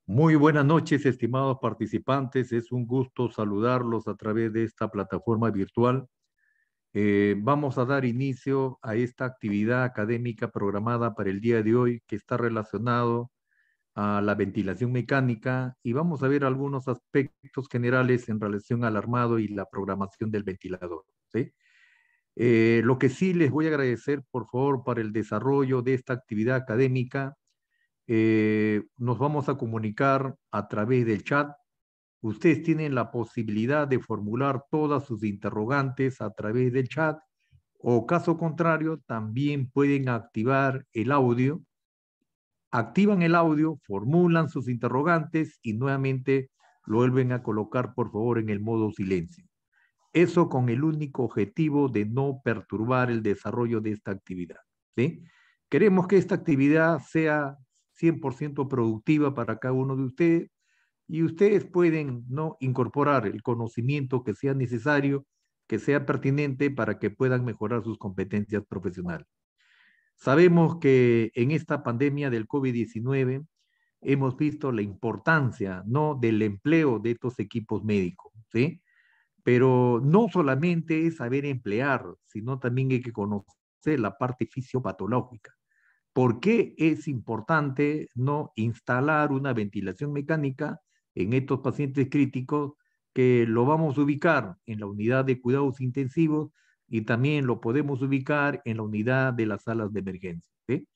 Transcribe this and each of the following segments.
Muy buenas noches, estimados participantes. Es un gusto saludarlos a través de esta plataforma virtual. Vamos a dar inicio a esta actividad académica programada para el día de hoy que está relacionado a la ventilación mecánica y vamos a ver algunos aspectos generales en relación al armado y la programación del ventilador, ¿sí? Lo que sí les voy a agradecer, por favor, para el desarrollo de esta actividad académica. Nos vamos a comunicar a través del chat. Ustedes tienen la posibilidad de formular todas sus interrogantes a través del chat o caso contrario, también pueden activar el audio. Activan el audio, formulan sus interrogantes y nuevamente lo vuelven a colocar, por favor, en el modo silencio. Eso con el único objetivo de no perturbar el desarrollo de esta actividad, ¿sí? Queremos que esta actividad sea 100% productiva para cada uno de ustedes y ustedes pueden, ¿no?, incorporar el conocimiento que sea necesario, que sea pertinente para que puedan mejorar sus competencias profesionales. Sabemos que en esta pandemia del COVID-19 hemos visto la importancia, ¿no?, del empleo de estos equipos médicos, ¿sí? Pero no solamente es saber emplear, sino también hay que conocer la parte fisiopatológica. ¿Por qué es importante no instalar una ventilación mecánica en estos pacientes críticos que lo vamos a ubicar en la unidad de cuidados intensivos y también lo podemos ubicar en la unidad de las salas de emergencia, ¿sí?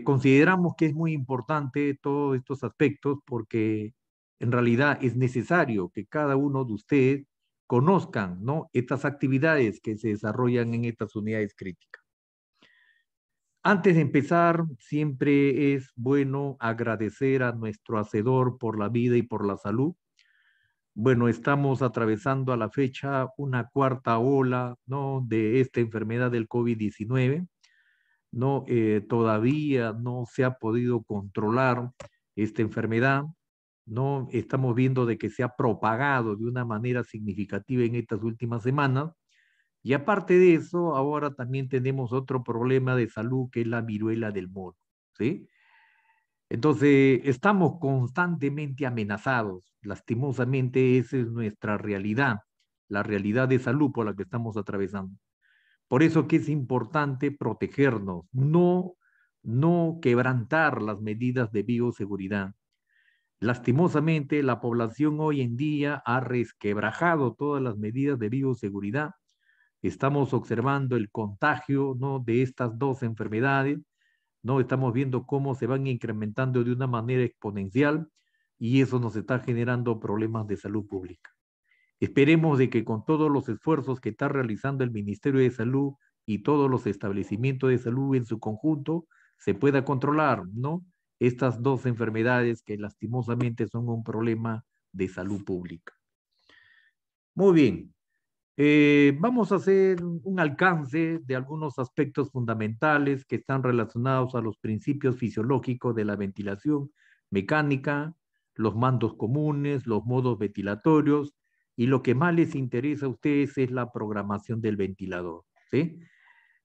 Consideramos que es muy importante todos estos aspectos porque en realidad es necesario que cada uno de ustedes conozcan, ¿no?, estas actividades que se desarrollan en estas unidades críticas. Antes de empezar, siempre es bueno agradecer a nuestro Hacedor por la vida y por la salud. Bueno, estamos atravesando a la fecha una cuarta ola, ¿no?, de esta enfermedad del COVID-19. No, todavía no se ha podido controlar esta enfermedad. No estamos viendo de que se ha propagado de una manera significativa en estas últimas semanas. Y aparte de eso, ahora también tenemos otro problema de salud que es la viruela del mono, ¿sí? Entonces, estamos constantemente amenazados. Lastimosamente, esa es nuestra realidad, la realidad de salud por la que estamos atravesando. Por eso que es importante protegernos, no quebrantar las medidas de bioseguridad. Lastimosamente, la población hoy en día ha resquebrajado todas las medidas de bioseguridad. Estamos observando el contagio, ¿no?, de estas dos enfermedades, ¿no? Estamos viendo cómo se van incrementando de una manera exponencial y eso nos está generando problemas de salud pública. Esperemos de que con todos los esfuerzos que está realizando el Ministerio de Salud y todos los establecimientos de salud en su conjunto, se pueda controlar, ¿no?, estas dos enfermedades que lastimosamente son un problema de salud pública. Muy bien. Vamos a hacer un alcance de algunos aspectos fundamentales que están relacionados a los principios fisiológicos de la ventilación mecánica, los mandos comunes, los modos ventilatorios, y lo que más les interesa a ustedes es la programación del ventilador, ¿sí?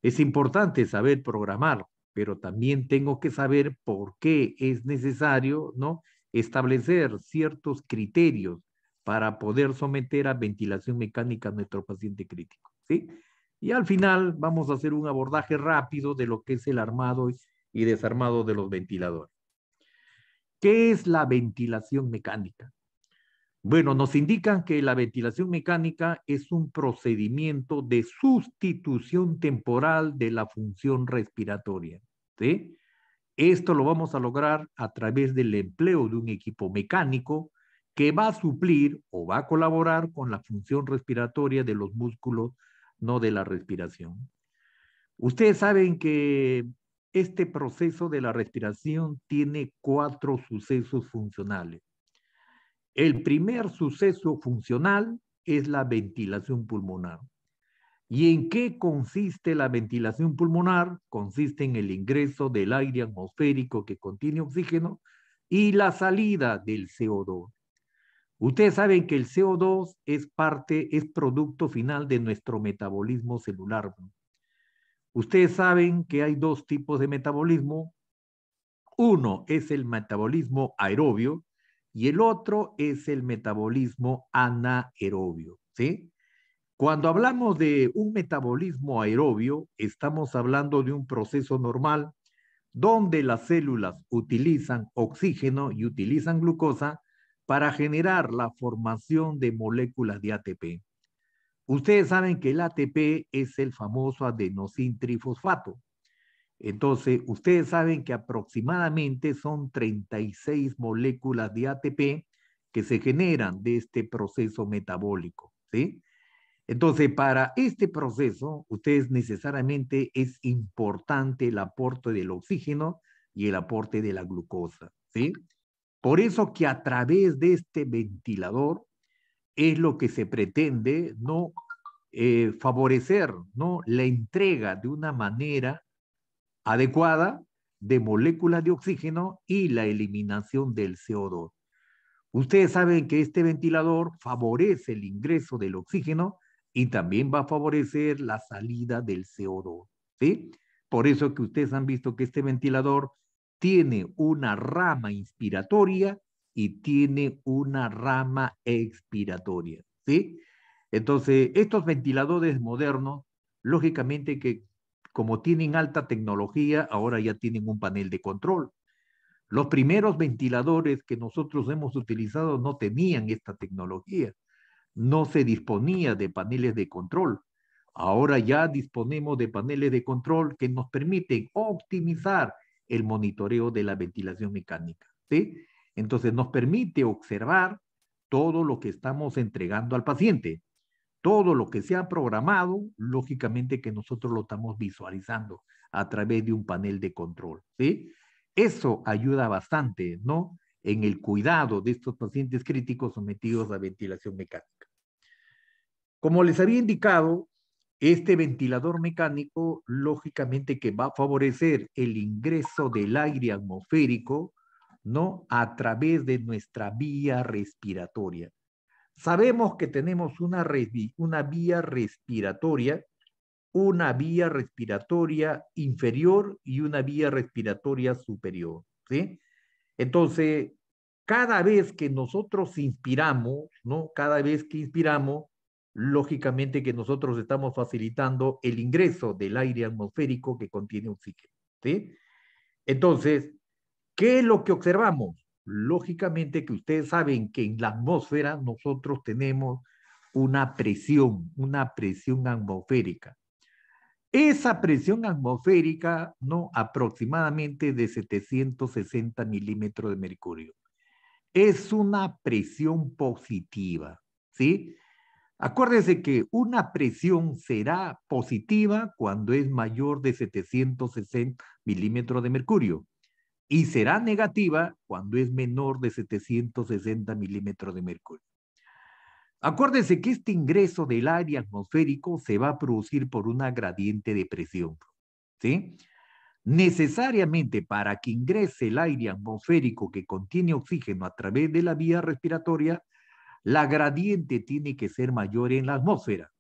Es importante saber programar, pero también tengo que saber por qué es necesario, ¿no?, establecer ciertos criterios para poder someter a ventilación mecánica a nuestro paciente crítico, ¿sí? Y al final vamos a hacer un abordaje rápido de lo que es el armado y desarmado de los ventiladores. ¿Qué es la ventilación mecánica? Bueno, nos indican que la ventilación mecánica es un procedimiento de sustitución temporal de la función respiratoria, ¿sí? Esto lo vamos a lograr a través del empleo de un equipo mecánico que va a suplir o va a colaborar con la función respiratoria de los músculos, no de la respiración. Ustedes saben que este proceso de la respiración tiene 4 sucesos funcionales. El primer suceso funcional es la ventilación pulmonar. ¿Y en qué consiste la ventilación pulmonar? Consiste en el ingreso del aire atmosférico que contiene oxígeno y la salida del CO2. Ustedes saben que el CO2 es producto final de nuestro metabolismo celular. Ustedes saben que hay dos tipos de metabolismo, Uno es el metabolismo aerobio y el otro es el metabolismo anaerobio, ¿sí? Cuando hablamos de un metabolismo aerobio, estamos hablando de un proceso normal donde las células utilizan oxígeno y utilizan glucosa para generar la formación de moléculas de ATP. Ustedes saben que el ATP es el famoso adenosintrifosfato. Entonces, ustedes saben que aproximadamente son 36 moléculas de ATP que se generan de este proceso metabólico, ¿sí? Entonces, para este proceso, ustedes necesariamente es importante el aporte del oxígeno y el aporte de la glucosa, ¿sí? Por eso que a través de este ventilador es lo que se pretende, ¿no? Favorecer, ¿no? La entrega de una manera adecuada de moléculas de oxígeno y la eliminación del CO2. Ustedes saben que este ventilador favorece el ingreso del oxígeno y también va a favorecer la salida del CO2, ¿sí? Por eso que ustedes han visto que este ventilador tiene una rama inspiratoria y tiene una rama expiratoria, ¿sí? Entonces, estos ventiladores modernos, lógicamente que como tienen alta tecnología, ahora ya tienen un panel de control. Los primeros ventiladores que nosotros hemos utilizado no tenían esta tecnología, no se disponía de paneles de control. Ahora ya disponemos de paneles de control que nos permiten optimizar el monitoreo de la ventilación mecánica, ¿sí? Entonces nos permite observar todo lo que estamos entregando al paciente. Todo lo que se ha programado, lógicamente que nosotros lo estamos visualizando a través de un panel de control, ¿sí? Eso ayuda bastante, ¿no? En el cuidado de estos pacientes críticos sometidos a ventilación mecánica. Como les había indicado, este ventilador mecánico, lógicamente que va a favorecer el ingreso del aire atmosférico, ¿no? A través de nuestra vía respiratoria. Sabemos que tenemos una vía respiratoria inferior y una vía respiratoria superior, ¿sí? Entonces, cada vez que nosotros inspiramos, ¿no? Cada vez que inspiramos, lógicamente que nosotros estamos facilitando el ingreso del aire atmosférico que contiene oxígeno, ¿sí? Entonces, ¿qué es lo que observamos? Lógicamente que ustedes saben que en la atmósfera nosotros tenemos una presión atmosférica. Esa presión atmosférica, ¿no? Aproximadamente de 760 milímetros de mercurio. Es una presión positiva, ¿sí? Acuérdense que una presión será positiva cuando es mayor de 760 milímetros de mercurio y será negativa cuando es menor de 760 milímetros de mercurio. Acuérdense que este ingreso del aire atmosférico se va a producir por una gradiente de presión, ¿sí? Necesariamente para que ingrese el aire atmosférico que contiene oxígeno a través de la vía respiratoria, la gradiente tiene que ser mayor en la atmósfera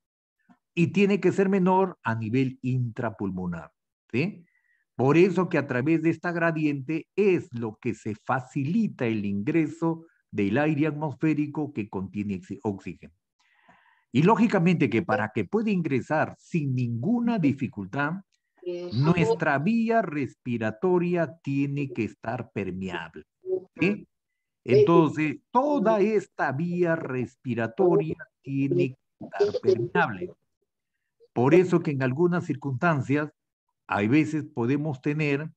y tiene que ser menor a nivel intrapulmonar, ¿sí? Por eso que a través de esta gradiente es lo que se facilita el ingreso del aire atmosférico que contiene oxígeno. Y lógicamente que para que pueda ingresar sin ninguna dificultad, nuestra vía respiratoria tiene que estar permeable, ¿sí? Entonces, toda esta vía respiratoria tiene que estar permeable. Por eso que en algunas circunstancias, hay veces podemos tener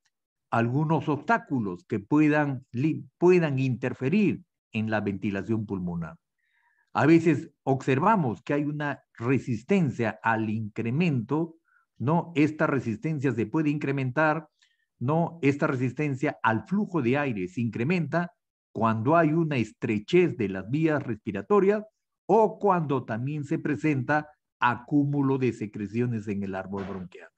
algunos obstáculos que puedan interferir en la ventilación pulmonar. A veces observamos que hay una resistencia al incremento, ¿no? Esta resistencia se puede incrementar, ¿no? Esta resistencia al flujo de aire se incrementa cuando hay una estrechez de las vías respiratorias o cuando también se presenta acúmulo de secreciones en el árbol bronquial.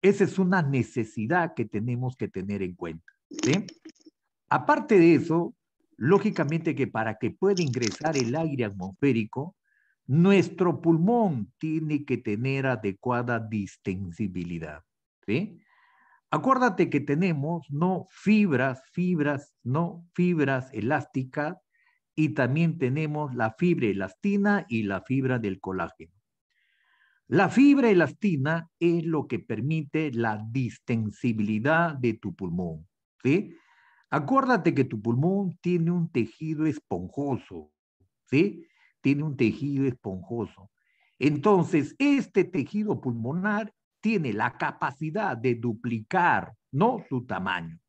Esa es una necesidad que tenemos que tener en cuenta, ¿sí? Aparte de eso, lógicamente que para que pueda ingresar el aire atmosférico, nuestro pulmón tiene que tener adecuada distensibilidad, ¿sí? Acuérdate que tenemos no fibras elásticas y también tenemos la fibra elastina y la fibra del colágeno. La fibra elastina es lo que permite la distensibilidad de tu pulmón, ¿sí? Acuérdate que tu pulmón tiene un tejido esponjoso, ¿sí? Tiene un tejido esponjoso. Entonces, este tejido pulmonar tiene la capacidad de duplicar, ¿no? Su tamaño.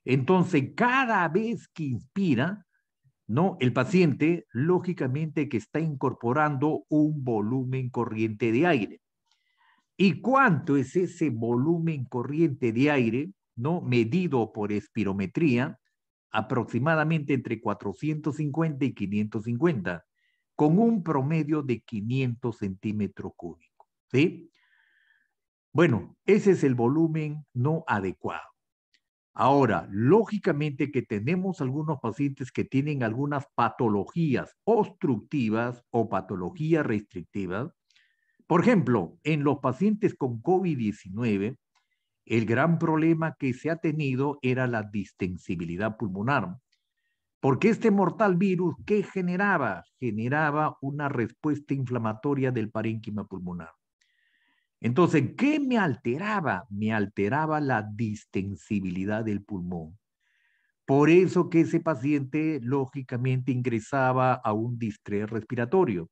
Entonces, cada vez que inspira, ¿no? El paciente, lógicamente, que está incorporando un volumen corriente de aire. ¿Y cuánto es ese volumen corriente de aire, ¿no? Medido por espirometría? Aproximadamente entre 450 y 550, con un promedio de 500 centímetros cúbicos, ¿sí? Bueno, ese es el volumen no adecuado. Ahora, lógicamente que tenemos algunos pacientes que tienen algunas patologías obstructivas o patologías restrictivas. Por ejemplo, en los pacientes con COVID-19, el gran problema que se ha tenido era la distensibilidad pulmonar. Porque este mortal virus, ¿qué generaba? Generaba una respuesta inflamatoria del parénquima pulmonar. Entonces, ¿qué me alteraba? Me alteraba la distensibilidad del pulmón. Por eso que ese paciente lógicamente ingresaba a un distrés respiratorio.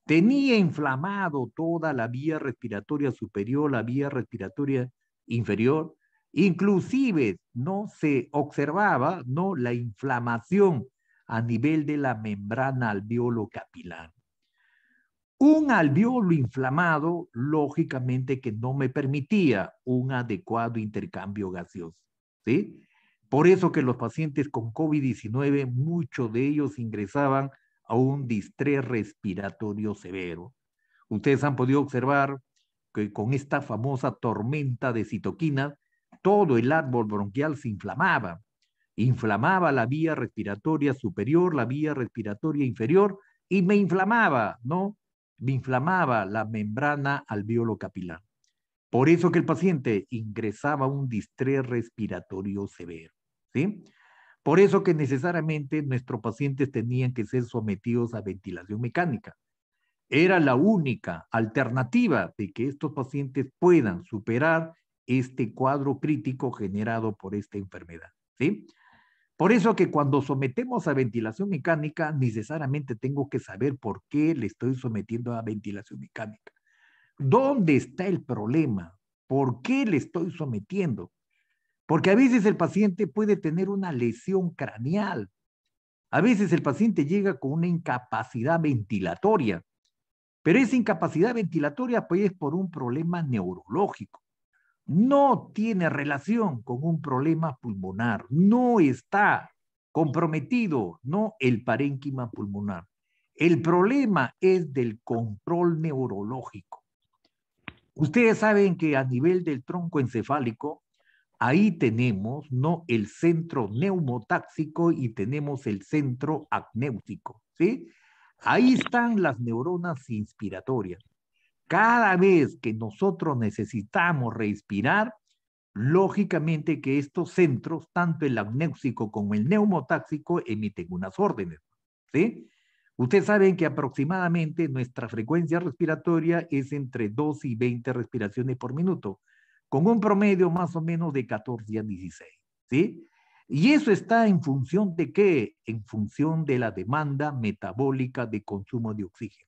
Tenía inflamado toda la vía respiratoria superior, la vía respiratoria inferior, inclusive no se observaba no la inflamación a nivel de la membrana alveolo capilar. Un alveolo inflamado, lógicamente que no me permitía un adecuado intercambio gaseoso, ¿sí? Por eso que los pacientes con COVID-19, muchos de ellos ingresaban a un distrés respiratorio severo. Ustedes han podido observar que con esta famosa tormenta de citoquinas, todo el árbol bronquial se inflamaba. Inflamaba la vía respiratoria superior, la vía respiratoria inferior, y me inflamaba, ¿no? Me inflamaba la membrana alveolo capilar. Por eso que el paciente ingresaba a un distrés respiratorio severo, ¿sí? Por eso que necesariamente nuestros pacientes tenían que ser sometidos a ventilación mecánica. Era la única alternativa de que estos pacientes puedan superar este cuadro crítico generado por esta enfermedad, ¿sí? Por eso que cuando sometemos a ventilación mecánica, necesariamente tengo que saber por qué le estoy sometiendo a ventilación mecánica. ¿Dónde está el problema? ¿Por qué le estoy sometiendo? Porque a veces el paciente puede tener una lesión craneal. A veces el paciente llega con una incapacidad ventilatoria, pero esa incapacidad ventilatoria pues es por un problema neurológico. No tiene relación con un problema pulmonar, no está comprometido, no el parénquima pulmonar. El problema es del control neurológico. Ustedes saben que a nivel del tronco encefálico, ahí tenemos no el centro neumotáxico y tenemos el centro apnéutico, ¿sí? Ahí están las neuronas inspiratorias. Cada vez que nosotros necesitamos respirar, lógicamente que estos centros, tanto el apnéuxico como el neumotáxico, emiten unas órdenes, ¿sí? Ustedes saben que aproximadamente nuestra frecuencia respiratoria es entre 2 y 20 respiraciones por minuto, con un promedio más o menos de 14 a 16, ¿sí? Y eso está en función de qué? En función de la demanda metabólica de consumo de oxígeno.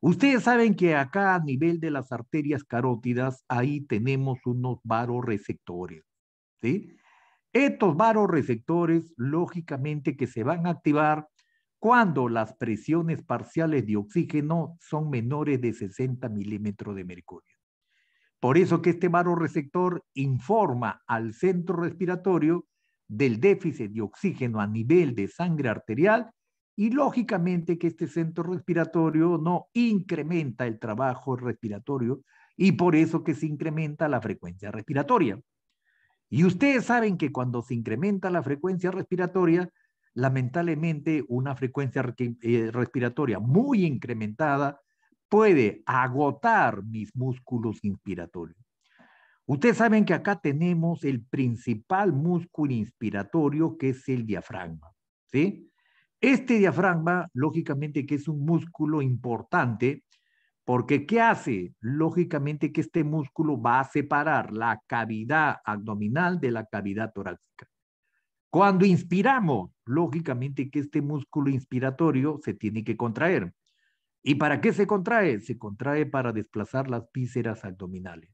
Ustedes saben que acá a nivel de las arterias carótidas, ahí tenemos unos varoreceptores, ¿sí? Estos varoreceptores, lógicamente que se van a activar cuando las presiones parciales de oxígeno son menores de 60 milímetros de mercurio. Por eso que este varoreceptor informa al centro respiratorio del déficit de oxígeno a nivel de sangre arterial y lógicamente que este centro respiratorio no incrementa el trabajo respiratorio y por eso que se incrementa la frecuencia respiratoria. Y ustedes saben que cuando se incrementa la frecuencia respiratoria, lamentablemente una frecuencia respiratoria muy incrementada puede agotar mis músculos inspiratorios. Ustedes saben que acá tenemos el principal músculo inspiratorio, que es el diafragma, ¿sí? Este diafragma, lógicamente que es un músculo importante, porque ¿qué hace? Lógicamente que este músculo va a separar la cavidad abdominal de la cavidad torácica. Cuando inspiramos, lógicamente que este músculo inspiratorio se tiene que contraer. ¿Y para qué se contrae? Se contrae para desplazar las vísceras abdominales.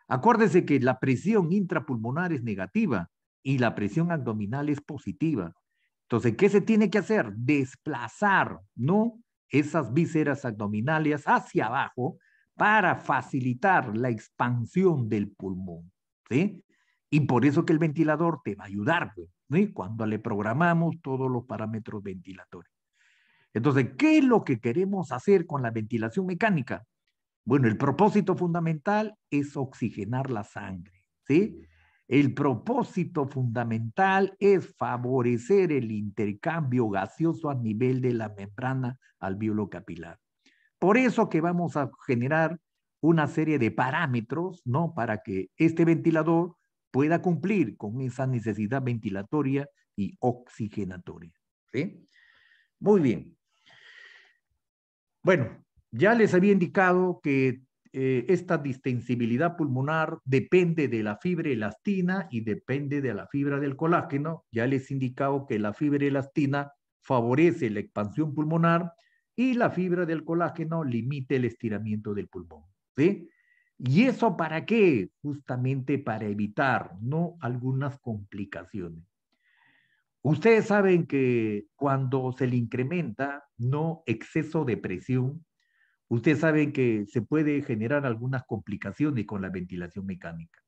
Acuérdese que la presión intrapulmonar es negativa y la presión abdominal es positiva. Entonces, ¿qué se tiene que hacer? Desplazar, ¿no? Esas vísceras abdominales hacia abajo para facilitar la expansión del pulmón, ¿sí? Y por eso que el ventilador te va a ayudar, ¿sí? Cuando le programamos todos los parámetros ventilatorios. Entonces, ¿qué es lo que queremos hacer con la ventilación mecánica? Bueno, el propósito fundamental es oxigenar la sangre, ¿sí? El propósito fundamental es favorecer el intercambio gaseoso a nivel de la membrana alveolo-capilar. Por eso que vamos a generar una serie de parámetros, ¿no? Para que este ventilador pueda cumplir con esa necesidad ventilatoria y oxigenatoria, ¿sí? Muy bien. Bueno, ya les había indicado que esta distensibilidad pulmonar depende de la fibra elastina y depende de la fibra del colágeno. Ya les he indicado que la fibra elastina favorece la expansión pulmonar y la fibra del colágeno limita el estiramiento del pulmón, ¿sí? ¿Y eso para qué? Justamente para evitar, ¿no?, algunas complicaciones. Ustedes saben que cuando se le incrementa, no exceso de presión, ustedes saben que se puede generar algunas complicaciones con la ventilación mecánica.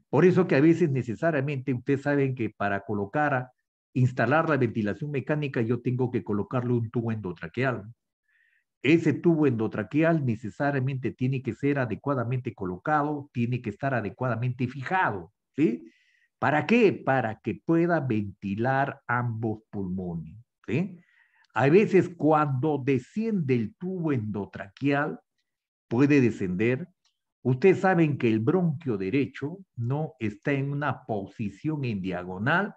Por eso que a veces necesariamente ustedes saben que para instalar la ventilación mecánica, yo tengo que colocarle un tubo endotraqueal. Ese tubo endotraqueal necesariamente tiene que ser adecuadamente colocado, tiene que estar adecuadamente fijado, ¿sí? ¿Para qué? Para que pueda ventilar ambos pulmones, ¿sí? A veces cuando desciende el tubo endotraqueal, puede descender. Ustedes saben que el bronquio derecho no está en una posición en diagonal,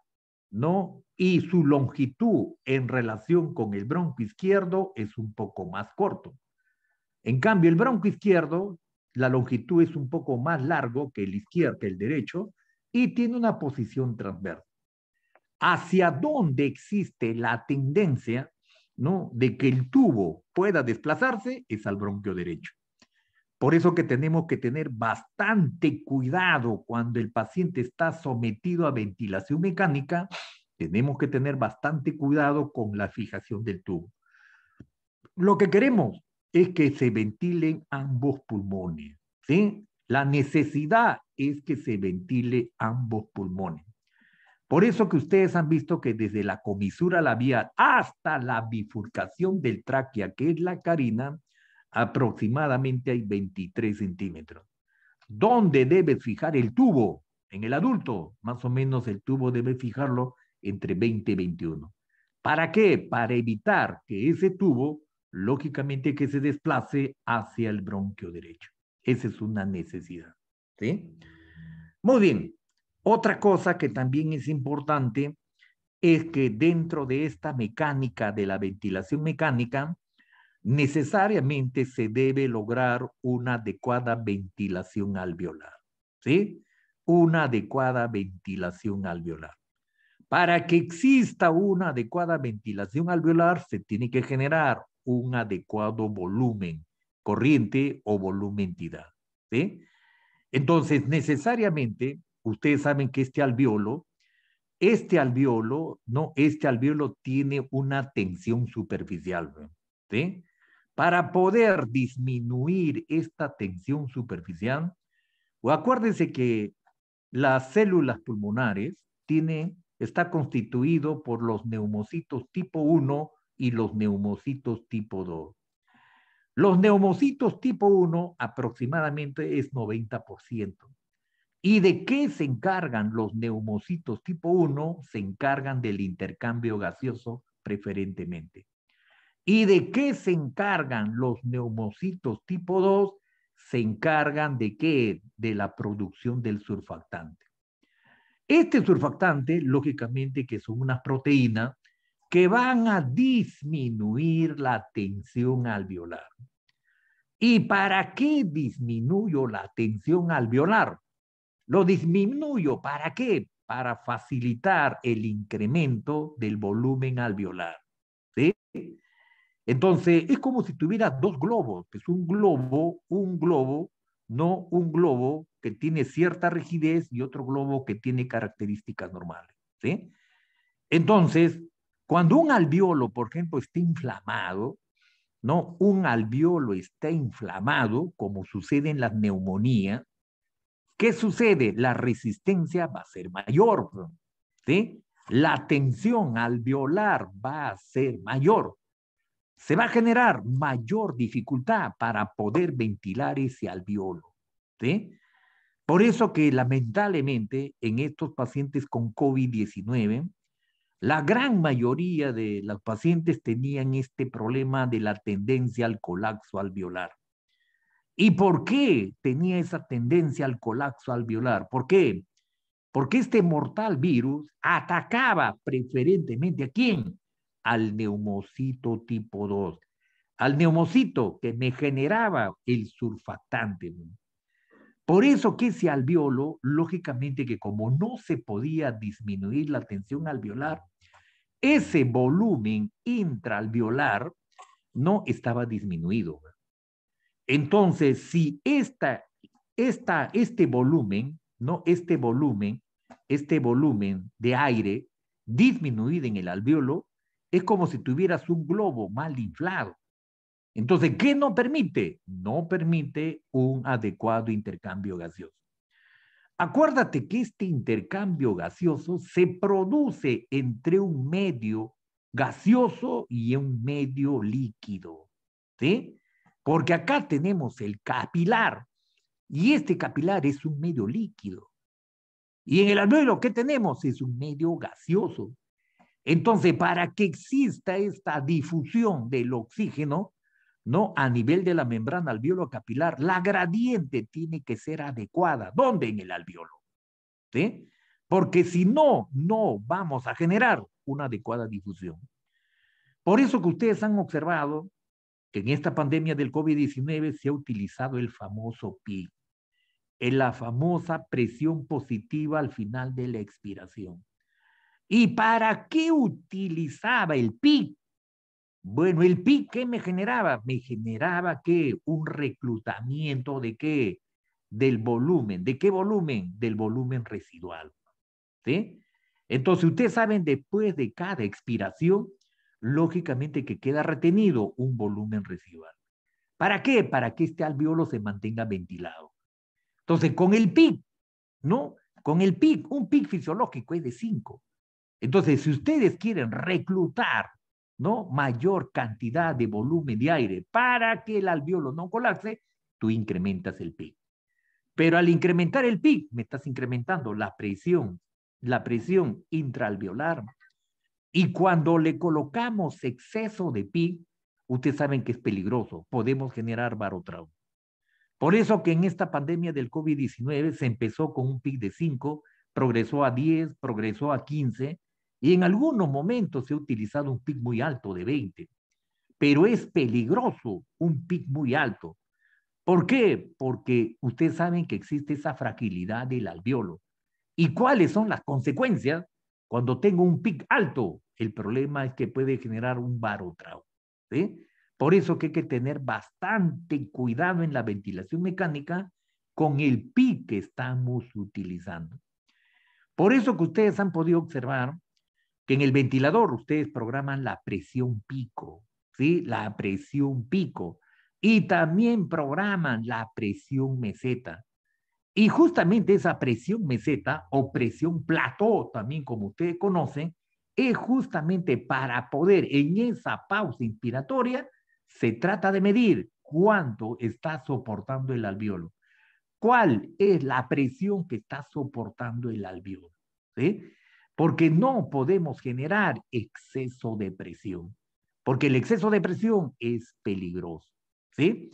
¿no? Y su longitud en relación con el bronquio izquierdo es un poco más corto. En cambio, el bronquio izquierdo, la longitud es un poco más largo que el izquierdo, que el derecho, y tiene una posición transversa. Hacia dónde existe la tendencia, ¿no?, de que el tubo pueda desplazarse es al bronquio derecho. Por eso que tenemos que tener bastante cuidado cuando el paciente está sometido a ventilación mecánica, tenemos que tener bastante cuidado con la fijación del tubo. Lo que queremos es que se ventilen ambos pulmones, ¿sí? La necesidad es que se ventile ambos pulmones. Por eso que ustedes han visto que desde la comisura labial hasta la bifurcación del tráquea, que es la carina, aproximadamente hay 23 centímetros. ¿Dónde debe fijar el tubo? En el adulto, más o menos el tubo debe fijarlo entre 20 y 21. ¿Para qué? Para evitar que ese tubo, lógicamente, que se desplace hacia el bronquio derecho. Esa es una necesidad, ¿sí? Muy bien. Otra cosa que también es importante es que dentro de esta mecánica de la ventilación mecánica, necesariamente se debe lograr una adecuada ventilación alveolar, ¿sí? Una adecuada ventilación alveolar. Para que exista una adecuada ventilación alveolar, se tiene que generar un adecuado volumen corriente o volumen entidad, ¿sí? Entonces, necesariamente, ustedes saben que este alveolo tiene una tensión superficial, ¿sí? Para poder disminuir esta tensión superficial, o acuérdense que las células pulmonares está constituido por los neumocitos tipo 1 y los neumocitos tipo 2. Los neumocitos tipo 1 aproximadamente es 90%. ¿Y de qué se encargan los neumocitos tipo 1? Se encargan del intercambio gaseoso preferentemente. ¿Y de qué se encargan los neumocitos tipo 2? se encargan de qué? De la producción del surfactante. Este surfactante, lógicamente, que son unas proteínas que van a disminuir la tensión alveolar. ¿Y para qué disminuyo la tensión alveolar? Lo disminuyo, ¿para qué? Para facilitar el incremento del volumen alveolar. ¿Sí? Entonces, es como si tuvieras dos globos. Es un globo, no un globo que tiene cierta rigidez y otro globo que tiene características normales. ¿Sí? Entonces, cuando un alveolo, por ejemplo, está inflamado, ¿no? Un alveolo está inflamado, como sucede en la neumonía, ¿qué sucede? La resistencia va a ser mayor, ¿sí? La tensión alveolar va a ser mayor. Se va a generar mayor dificultad para poder ventilar ese alveolo, ¿sí? Por eso que lamentablemente en estos pacientes con COVID-19, la gran mayoría de los pacientes tenían este problema de la tendencia al colapso alveolar. ¿Y por qué tenía esa tendencia al colapso alveolar? ¿Por qué? Porque este mortal virus atacaba preferentemente ¿a quién? Al neumocito tipo 2, al neumocito que me generaba el surfactante. Por eso que ese alveolo, lógicamente que como no se podía disminuir la tensión alveolar, ese volumen intraalveolar no estaba disminuido. Entonces, si este volumen, ¿no? Este volumen de aire disminuido en el alveolo, es como si tuvieras un globo mal inflado. Entonces, ¿qué no permite? No permite un adecuado intercambio gaseoso. Acuérdate que este intercambio gaseoso se produce entre un medio gaseoso y un medio líquido, ¿sí? Porque acá tenemos el capilar y este capilar es un medio líquido. Y en el alveolo, ¿qué tenemos? Es un medio gaseoso. Entonces, para que exista esta difusión del oxígeno, ¿no? A nivel de la membrana alveolo capilar, la gradiente tiene que ser adecuada. ¿Dónde? En el alveolo. ¿Sí? Porque si no, no vamos a generar una adecuada difusión. Por eso que ustedes han observado que en esta pandemia del COVID-19 se ha utilizado el famoso PIC, en la famosa presión positiva al final de la expiración. ¿Y para qué utilizaba el PIC? Bueno, el PIC, ¿qué me generaba? Me generaba que un reclutamiento de qué? Del volumen. ¿De qué volumen? Del volumen residual. ¿Sí? Entonces, ustedes saben, después de cada expiración, lógicamente que queda retenido un volumen residual. ¿Para qué? Para que este alveolo se mantenga ventilado. Entonces, con el PIC, ¿no? Con el PIC, un PIC fisiológico es de 5. Entonces, si ustedes quieren reclutar, ¿no? Mayor cantidad de volumen de aire para que el alveolo no colapse, tú incrementas el PIC. Pero al incrementar el PIC, me estás incrementando la presión intraalveolar. Y cuando le colocamos exceso de PIC, ustedes saben que es peligroso, podemos generar barotrauma. Por eso que en esta pandemia del COVID-19 se empezó con un PIC de 5, progresó a 10, progresó a 15, y en algunos momentos se ha utilizado un PIC muy alto de 20. Pero es peligroso un PIC muy alto. ¿Por qué? Porque ustedes saben que existe esa fragilidad del alveolo. ¿Y cuáles son las consecuencias cuando tengo un PIC alto? El problema es que puede generar un barotrauma. ¿Sí? Por eso que hay que tener bastante cuidado en la ventilación mecánica con el PIC que estamos utilizando. Por eso que ustedes han podido observar que en el ventilador ustedes programan la presión pico, ¿sí? La presión pico. Y también programan la presión meseta. Y justamente esa presión meseta o presión plató, también como ustedes conocen, es justamente para poder en esa pausa inspiratoria, se trata de medir cuánto está soportando el alveolo. ¿Cuál es la presión que está soportando el alveolo? ¿Sí? Porque no podemos generar exceso de presión, porque el exceso de presión es peligroso. ¿Sí?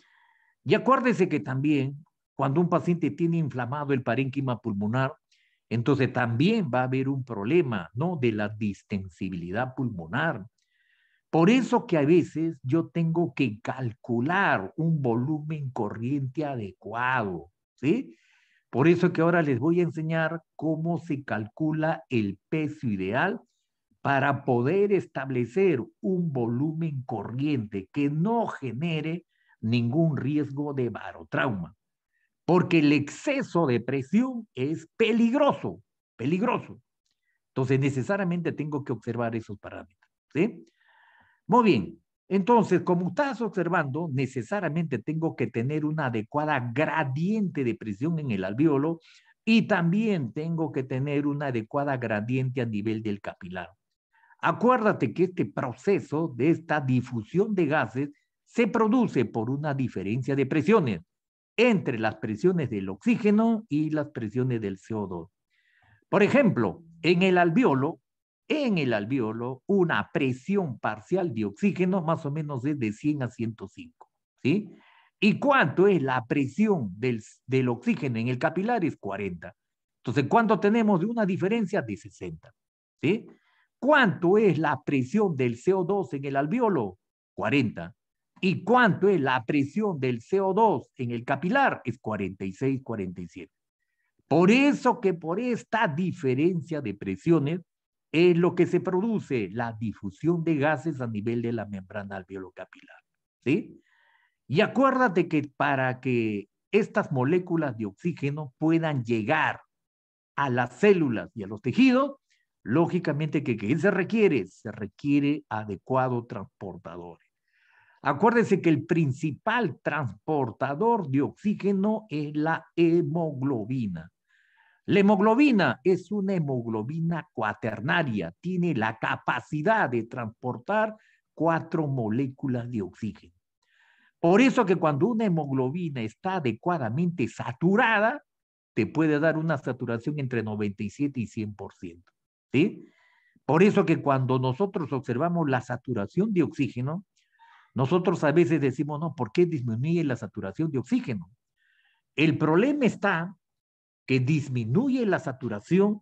Y acuérdese que también cuando un paciente tiene inflamado el parénquima pulmonar, entonces también va a haber un problema, ¿no? De la distensibilidad pulmonar. Por eso que a veces yo tengo que calcular un volumen corriente adecuado, ¿sí? Por eso que ahora les voy a enseñar cómo se calcula el peso ideal para poder establecer un volumen corriente que no genere ningún riesgo de barotrauma. Porque el exceso de presión es peligroso, peligroso. Entonces, necesariamente tengo que observar esos parámetros, ¿sí? Muy bien. Entonces, como estás observando, necesariamente tengo que tener una adecuada gradiente de presión en el alvéolo y también tengo que tener una adecuada gradiente a nivel del capilar. Acuérdate que este proceso de esta difusión de gases se produce por una diferencia de presiones entre las presiones del oxígeno y las presiones del CO2. Por ejemplo, en el alvéolo, una presión parcial de oxígeno más o menos es de 100 a 105, ¿sí? ¿Y cuánto es la presión del oxígeno en el capilar? Es 40. Entonces, ¿cuánto tenemos de una diferencia? De 60, ¿sí? ¿Cuánto es la presión del CO2 en el alvéolo? 40. ¿Y cuánto es la presión del CO2 en el capilar? Es 46, 47. Por eso que por esta diferencia de presiones es lo que se produce la difusión de gases a nivel de la membrana alveolocapilar, ¿sí? Y acuérdate que para que estas moléculas de oxígeno puedan llegar a las células y a los tejidos, lógicamente que ¿qué se requiere? Se requiere adecuado transportador. Acuérdense que el principal transportador de oxígeno es la hemoglobina. La hemoglobina es una hemoglobina cuaternaria, tiene la capacidad de transportar 4 moléculas de oxígeno. Por eso que cuando una hemoglobina está adecuadamente saturada, te puede dar una saturación entre 97 y 100%. ¿Sí? Por eso que cuando nosotros observamos la saturación de oxígeno, nosotros a veces decimos, no, ¿por qué disminuye la saturación de oxígeno? El problema está que disminuye la saturación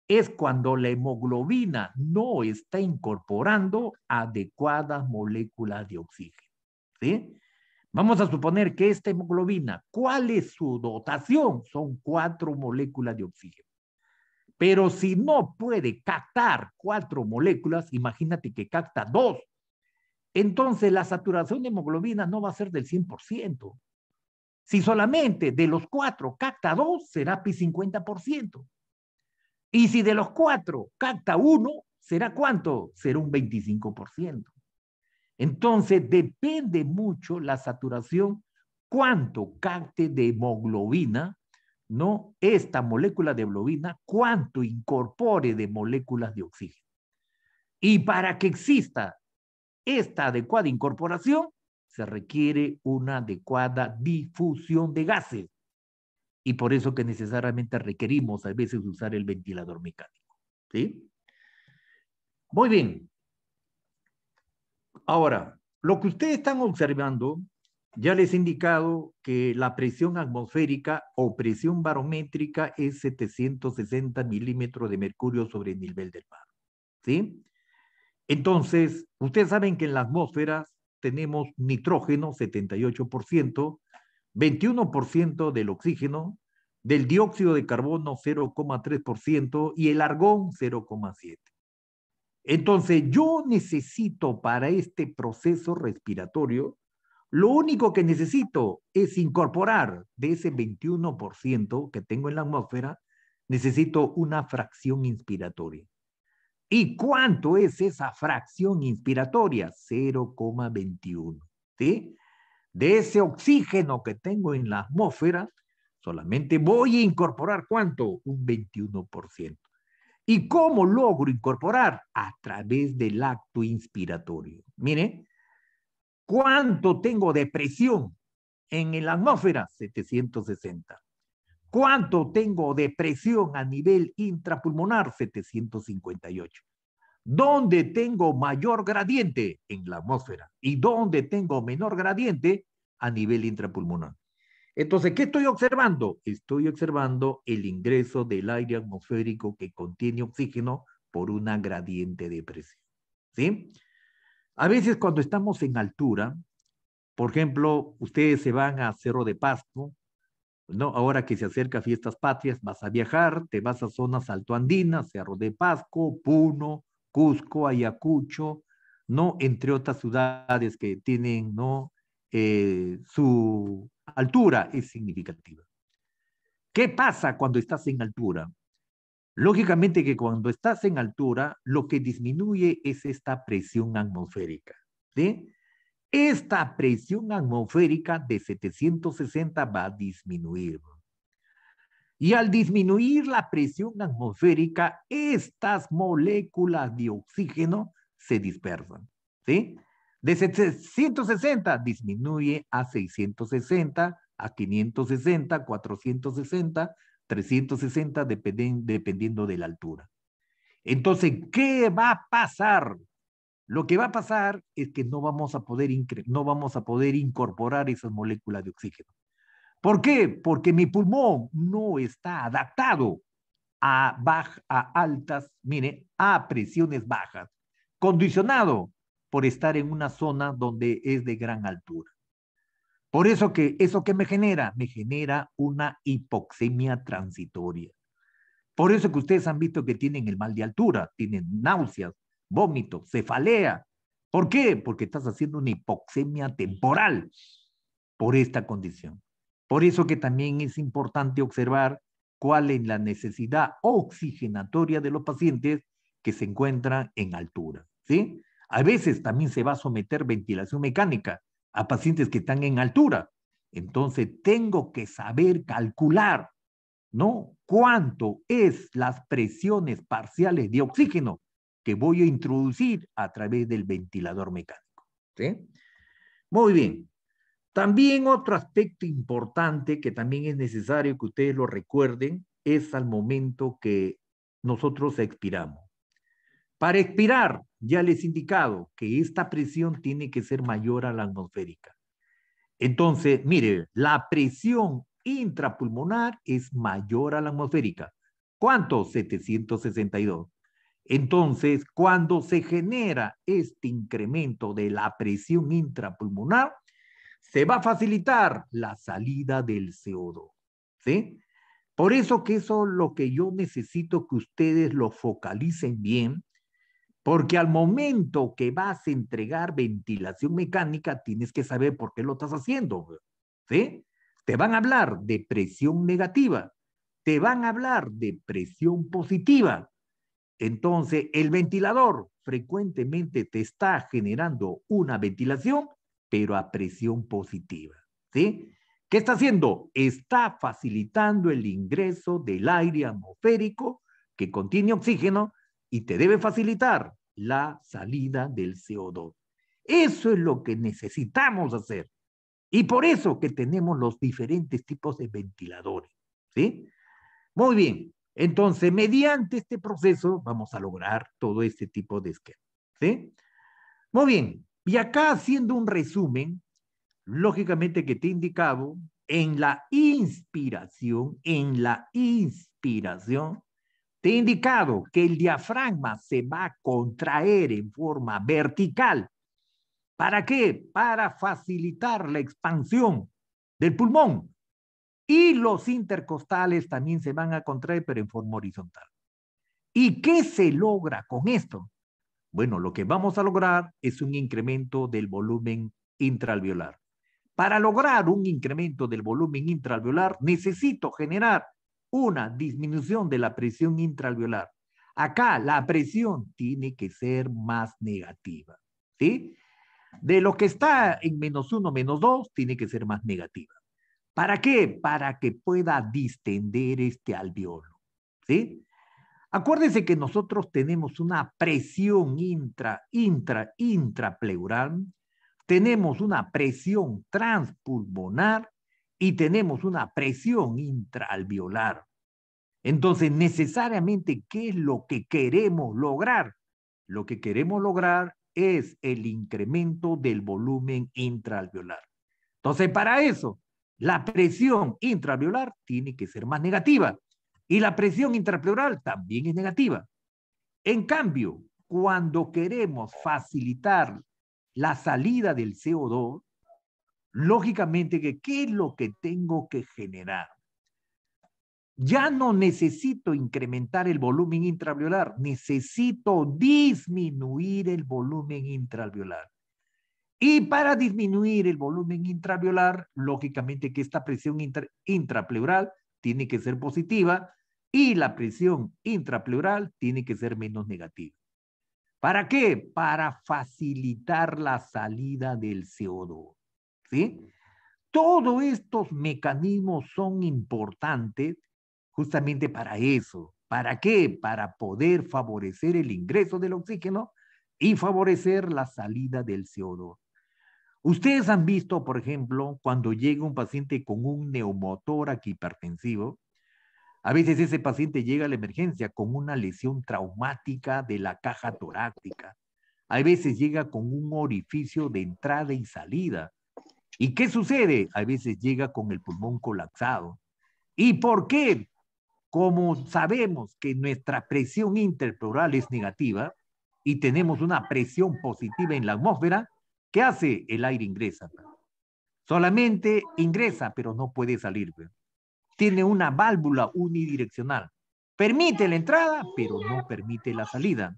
es cuando la hemoglobina no está incorporando adecuadas moléculas de oxígeno. ¿Sí? Vamos a suponer que esta hemoglobina, ¿cuál es su dotación? Son 4 moléculas de oxígeno. Pero si no puede captar 4 moléculas, imagínate que capta 2, entonces la saturación de hemoglobina no va a ser del 100%. Si solamente de los 4 capta 2, será P50%. Y si de los 4 capta 1, ¿será cuánto? Será un 25%. Entonces, depende mucho la saturación, cuánto capte de hemoglobina, ¿no? Esta molécula de hemoglobina, cuánto incorpore de moléculas de oxígeno. Y para que exista esta adecuada incorporación, se requiere una adecuada difusión de gases. Y por eso que necesariamente requerimos a veces usar el ventilador mecánico. ¿Sí? Muy bien. Ahora, lo que ustedes están observando, ya les he indicado que la presión atmosférica o presión barométrica es 760 milímetros de mercurio sobre el nivel del mar. ¿Sí? Entonces, ustedes saben que en la atmósfera tenemos nitrógeno, 78%, 21% del oxígeno, del dióxido de carbono 0,3% y el argón 0,7%. Entonces, yo necesito para este proceso respiratorio, lo único que necesito es incorporar de ese 21% que tengo en la atmósfera, necesito una fracción inspiratoria. ¿Y cuánto es esa fracción inspiratoria? 0,21. ¿Sí? De ese oxígeno que tengo en la atmósfera, solamente voy a incorporar ¿cuánto? Un 21%. ¿Y cómo logro incorporar? A través del acto inspiratorio. Mire, ¿cuánto tengo de presión en la atmósfera? 760. ¿Cuánto tengo de presión a nivel intrapulmonar? 758. ¿Dónde tengo mayor gradiente? En la atmósfera. ¿Y dónde tengo menor gradiente? a nivel intrapulmonar. Entonces, ¿qué estoy observando? Estoy observando el ingreso del aire atmosférico que contiene oxígeno por una gradiente de presión. ¿Sí? A veces cuando estamos en altura, por ejemplo, ustedes se van a Cerro de Pasco, ¿no? Ahora que se acerca Fiestas Patrias, vas a viajar, te vas a zonas altoandinas, Cerro de Pasco, Puno, Cusco, Ayacucho, ¿no? Entre otras ciudades que tienen, ¿no? Su altura es significativa. ¿Qué pasa cuando estás en altura? Lógicamente que cuando estás en altura, lo que disminuye es esta presión atmosférica, ¿sí? Esta presión atmosférica de 760 va a disminuir. Y al disminuir la presión atmosférica, estas moléculas de oxígeno se dispersan, ¿sí? De 760 disminuye a 660, a 560, 460, 360, dependiendo de la altura. Entonces, ¿qué va a pasar? Lo que va a pasar es que no vamos a poder incorporar esas moléculas de oxígeno. ¿Por qué? Porque mi pulmón no está adaptado a altas, mire, a presiones bajas, condicionado por estar en una zona donde es de gran altura. Por eso que me genera una hipoxemia transitoria. Por eso que ustedes han visto que tienen el mal de altura, tienen náuseas, vómitos, cefalea. ¿Por qué? Porque estás haciendo una hipoxemia temporal por esta condición. Por eso que también es importante observar cuál es la necesidad oxigenatoria de los pacientes que se encuentran en altura, ¿sí? A veces también se va a someter ventilación mecánica a pacientes que están en altura. Entonces tengo que saber calcular, ¿no? ¿Cuánto es las presiones parciales de oxígeno que voy a introducir a través del ventilador mecánico? ¿Sí? Muy bien. También otro aspecto importante que también es necesario que ustedes lo recuerden es al momento que nosotros expiramos. Para expirar, ya les he indicado que esta presión tiene que ser mayor a la atmosférica. Entonces, mire, la presión intrapulmonar es mayor a la atmosférica. ¿Cuánto? 762. Entonces, cuando se genera este incremento de la presión intrapulmonar, se va a facilitar la salida del CO2. ¿Sí? Por eso que eso es lo que yo necesito que ustedes lo focalicen bien, porque al momento que vas a entregar ventilación mecánica, tienes que saber por qué lo estás haciendo. ¿Sí? Te van a hablar de presión negativa, te van a hablar de presión positiva. Entonces, el ventilador frecuentemente te está generando una ventilación, pero a presión positiva. ¿Sí? ¿Qué está haciendo? Está facilitando el ingreso del aire atmosférico que contiene oxígeno y te debe facilitar la salida del CO2. Eso es lo que necesitamos hacer. Y por eso que tenemos los diferentes tipos de ventiladores. ¿Sí? Muy bien. Entonces, mediante este proceso vamos a lograr todo este tipo de esquema. ¿Sí? Muy bien. Y acá haciendo un resumen, lógicamente que te he indicado, en la inspiración, te he indicado que el diafragma se va a contraer en forma vertical. ¿Para qué? Para facilitar la expansión del pulmón. Y los intercostales también se van a contraer, pero en forma horizontal. ¿Y qué se logra con esto? Bueno, lo que vamos a lograr es un incremento del volumen intraalveolar. Para lograr un incremento del volumen intraalveolar, necesito generar una disminución de la presión intraalveolar. Acá la presión tiene que ser más negativa, ¿sí? De lo que está en -1, -2, tiene que ser más negativa. ¿Para qué? Para que pueda distender este alveolo, ¿sí? Acuérdense que nosotros tenemos una presión intrapleural, tenemos una presión transpulmonar y tenemos una presión intraalveolar. Entonces, necesariamente, ¿qué es lo que queremos lograr? Lo que queremos lograr es el incremento del volumen intraalveolar. Entonces, para eso, la presión intraalveolar tiene que ser más negativa y la presión intrapleural también es negativa. En cambio, cuando queremos facilitar la salida del CO2, lógicamente, ¿qué es lo que tengo que generar? Ya no necesito incrementar el volumen intraalveolar, necesito disminuir el volumen intraalveolar. Y para disminuir el volumen intraalveolar, lógicamente que esta presión intrapleural tiene que ser positiva y la presión intrapleural tiene que ser menos negativa. ¿Para qué? Para facilitar la salida del CO2. ¿Sí? Todos estos mecanismos son importantes justamente para eso. ¿Para qué? Para poder favorecer el ingreso del oxígeno y favorecer la salida del CO2. Ustedes han visto, por ejemplo, cuando llega un paciente con un neumotórax hipertensivo, a veces ese paciente llega a la emergencia con una lesión traumática de la caja torácica. A veces llega con un orificio de entrada y salida. ¿Y qué sucede? A veces llega con el pulmón colapsado. ¿Y por qué? Como sabemos que nuestra presión interpleural es negativa y tenemos una presión positiva en la atmósfera, ¿qué hace? El aire ingresa. Solamente ingresa, pero no puede salir. Tiene una válvula unidireccional. Permite la entrada, pero no permite la salida.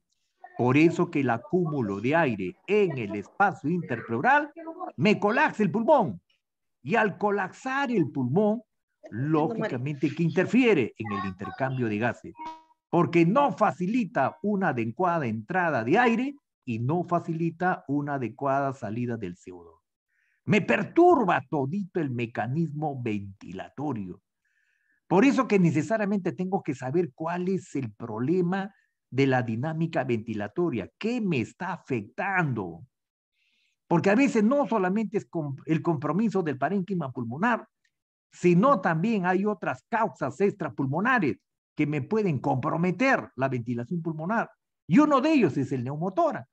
Por eso que el acúmulo de aire en el espacio interpleural me colapsa el pulmón. Y al colapsar el pulmón, lógicamente que interfiere en el intercambio de gases, porque no facilita una adecuada entrada de aire y no facilita una adecuada salida del CO2. Me perturba todito el mecanismo ventilatorio. Por eso que necesariamente tengo que saber cuál es el problema de la dinámica ventilatoria, qué me está afectando. Porque a veces no solamente es el compromiso del parénquima pulmonar, sino también hay otras causas extrapulmonares que me pueden comprometer la ventilación pulmonar. Y uno de ellos es el neumotórax.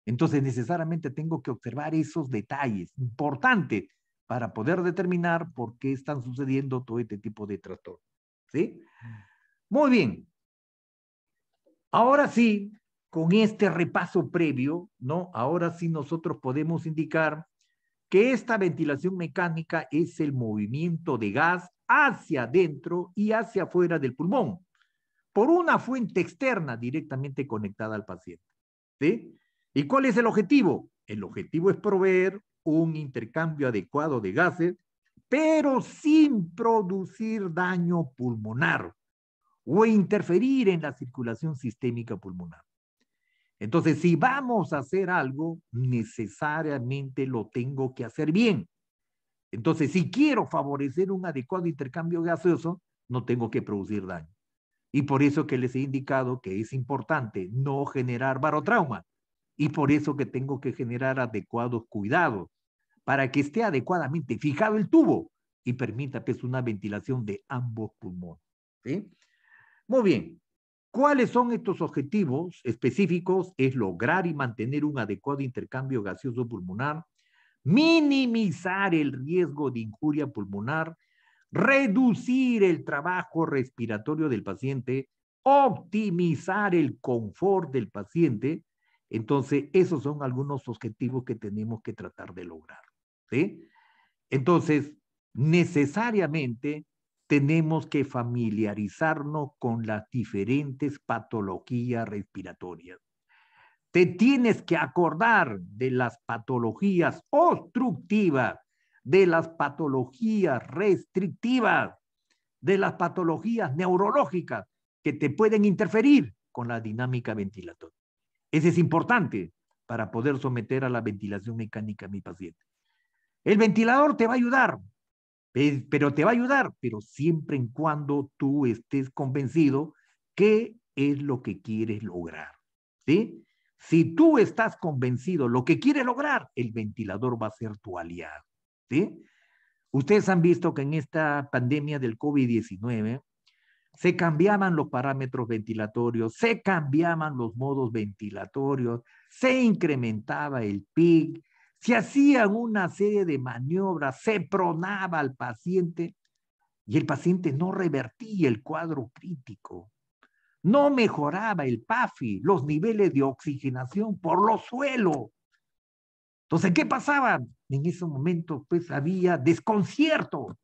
Entonces, necesariamente tengo que observar esos detalles importantes para poder determinar por qué están sucediendo todo este tipo de trastornos. ¿Sí? Muy bien. Ahora sí, con este repaso previo, ¿no? Ahora sí nosotros podemos indicar que esta ventilación mecánica es el movimiento de gas hacia adentro y hacia afuera del pulmón, por una fuente externa directamente conectada al paciente. ¿Sí? ¿Y cuál es el objetivo? El objetivo es proveer un intercambio adecuado de gases, pero sin producir daño pulmonar o interferir en la circulación sistémica pulmonar. Entonces, si vamos a hacer algo, necesariamente lo tengo que hacer bien. Entonces, si quiero favorecer un adecuado intercambio gaseoso, no tengo que producir daño. Y por eso que les he indicado que es importante no generar barotrauma. Y por eso que tengo que generar adecuados cuidados para que esté adecuadamente fijado el tubo y permita pues una ventilación de ambos pulmones. ¿Sí? Muy bien. ¿Cuáles son estos objetivos específicos? Es lograr y mantener un adecuado intercambio gaseoso pulmonar, minimizar el riesgo de injuria pulmonar, reducir el trabajo respiratorio del paciente, optimizar el confort del paciente. Entonces, esos son algunos objetivos que tenemos que tratar de lograr. ¿Sí? Entonces, necesariamente tenemos que familiarizarnos con las diferentes patologías respiratorias. Te tienes que acordar de las patologías obstructivas, de las patologías restrictivas, de las patologías neurológicas que te pueden interferir con la dinámica ventilatoria. Eso es importante para poder someter a la ventilación mecánica a mi paciente. El ventilador te va a ayudar, pero te va a ayudar, pero siempre en cuando tú estés convencido qué es lo que quieres lograr. ¿Sí? Si tú estás convencido lo que quieres lograr, el ventilador va a ser tu aliado. ¿Sí? Ustedes han visto que en esta pandemia del COVID-19 se cambiaban los parámetros ventilatorios, se cambiaban los modos ventilatorios, se incrementaba el PIC, Se hacían una serie de maniobras, se pronaba al paciente y el paciente no revertía el cuadro crítico. No mejoraba el PAFI, los niveles de oxigenación por los suelos. Entonces, ¿qué pasaba? En ese momento, pues había desconcierto.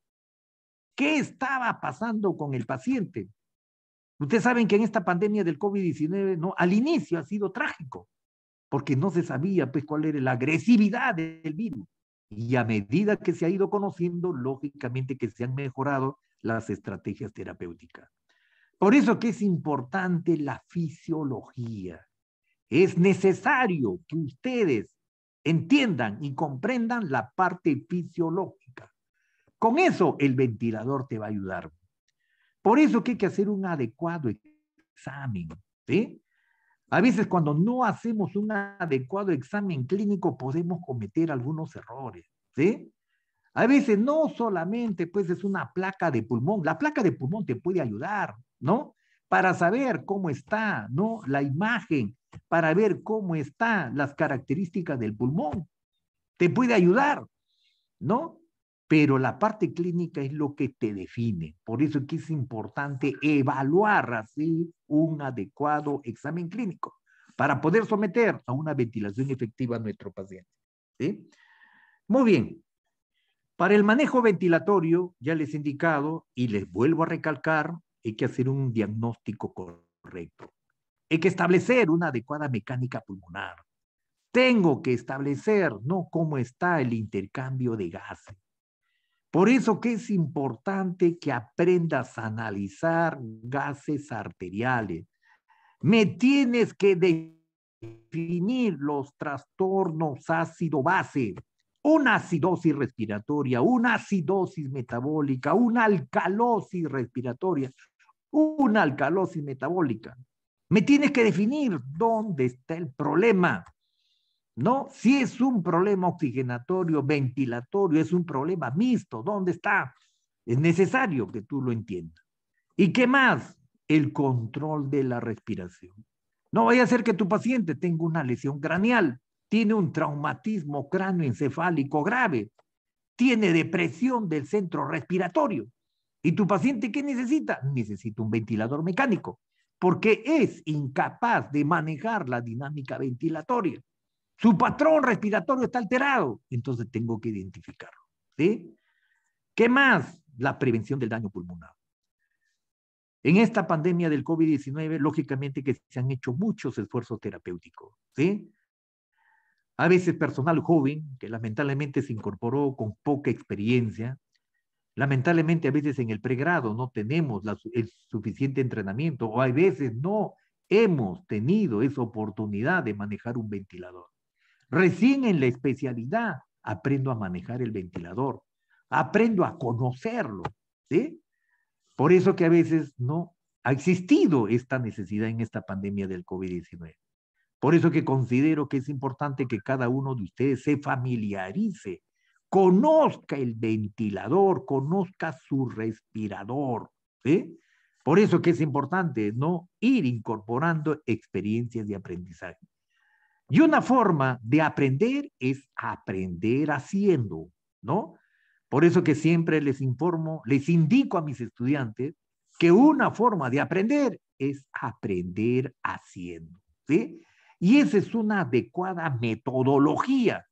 ¿Qué estaba pasando con el paciente? Ustedes saben que en esta pandemia del COVID-19, ¿no? Al inicio ha sido trágico, porque no se sabía, pues, cuál era la agresividad del virus. Y a medida que se ha ido conociendo, lógicamente que se han mejorado las estrategias terapéuticas. Por eso que es importante la fisiología. Es necesario que ustedes entiendan y comprendan la parte fisiológica. Con eso el ventilador te va a ayudar. Por eso que hay que hacer un adecuado examen, ¿sí? A veces cuando no hacemos un adecuado examen clínico podemos cometer algunos errores, ¿sí? A veces no solamente pues es una placa de pulmón, la placa de pulmón te puede ayudar, ¿no? Para saber cómo está, ¿no? La imagen, para ver cómo están las características del pulmón, te puede ayudar, ¿no? Pero la parte clínica es lo que te define. Por eso es que es importante evaluar así un adecuado examen clínico para poder someter a una ventilación efectiva a nuestro paciente, ¿sí? Muy bien. Para el manejo ventilatorio, ya les he indicado y les vuelvo a recalcar, hay que hacer un diagnóstico correcto. Hay que establecer una adecuada mecánica pulmonar. Tengo que establecer, ¿no?, cómo está el intercambio de gases. Por eso que es importante que aprendas a analizar gases arteriales. Me tienes que definir los trastornos ácido-base, una acidosis respiratoria, una acidosis metabólica, una alcalosis respiratoria, una alcalosis metabólica. Me tienes que definir dónde está el problema, ¿no? Si es un problema oxigenatorio, ventilatorio, es un problema mixto, ¿dónde está? Es necesario que tú lo entiendas. ¿Y qué más? El control de la respiración. No vaya a ser que tu paciente tenga una lesión craneal, tiene un traumatismo cráneoencefálico grave, tiene depresión del centro respiratorio. ¿Y tu paciente qué necesita? Necesita un ventilador mecánico, porque es incapaz de manejar la dinámica ventilatoria. Su patrón respiratorio está alterado, entonces tengo que identificarlo, ¿sí? ¿Qué más? La prevención del daño pulmonar. En esta pandemia del COVID-19, lógicamente que se han hecho muchos esfuerzos terapéuticos, ¿sí? A veces personal joven, que lamentablemente se incorporó con poca experiencia, lamentablemente a veces en el pregrado no tenemos el suficiente entrenamiento o a veces no hemos tenido esa oportunidad de manejar un ventilador. Recién en la especialidad aprendo a manejar el ventilador, aprendo a conocerlo, ¿sí? Por eso que a veces no ha existido esta necesidad en esta pandemia del COVID-19. Por eso que considero que es importante que cada uno de ustedes se familiarice, conozca el ventilador, conozca su respirador, ¿sí? Por eso que es importante no ir incorporando experiencias de aprendizaje. Y una forma de aprender es aprender haciendo, ¿no? Por eso que siempre les informo, les indico a mis estudiantes que una forma de aprender es aprender haciendo, ¿sí? Y esa es una adecuada metodología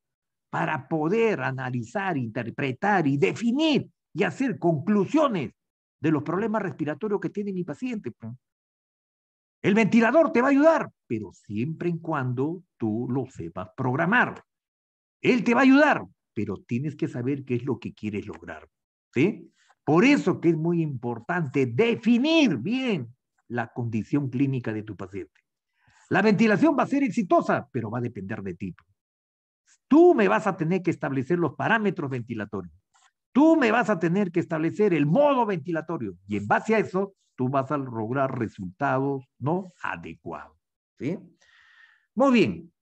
para poder analizar, interpretar y definir y hacer conclusiones de los problemas respiratorios que tiene mi paciente. El ventilador te va a ayudar, pero siempre y cuando tú lo sepas programar. Él te va a ayudar, pero tienes que saber qué es lo que quieres lograr, ¿sí? Por eso que es muy importante definir bien la condición clínica de tu paciente. La ventilación va a ser exitosa, pero va a depender de ti. Tú me vas a tener que establecer los parámetros ventilatorios. Tú me vas a tener que establecer el modo ventilatorio y en base a eso tú vas a lograr resultados no adecuados, ¿sí? Muy bien.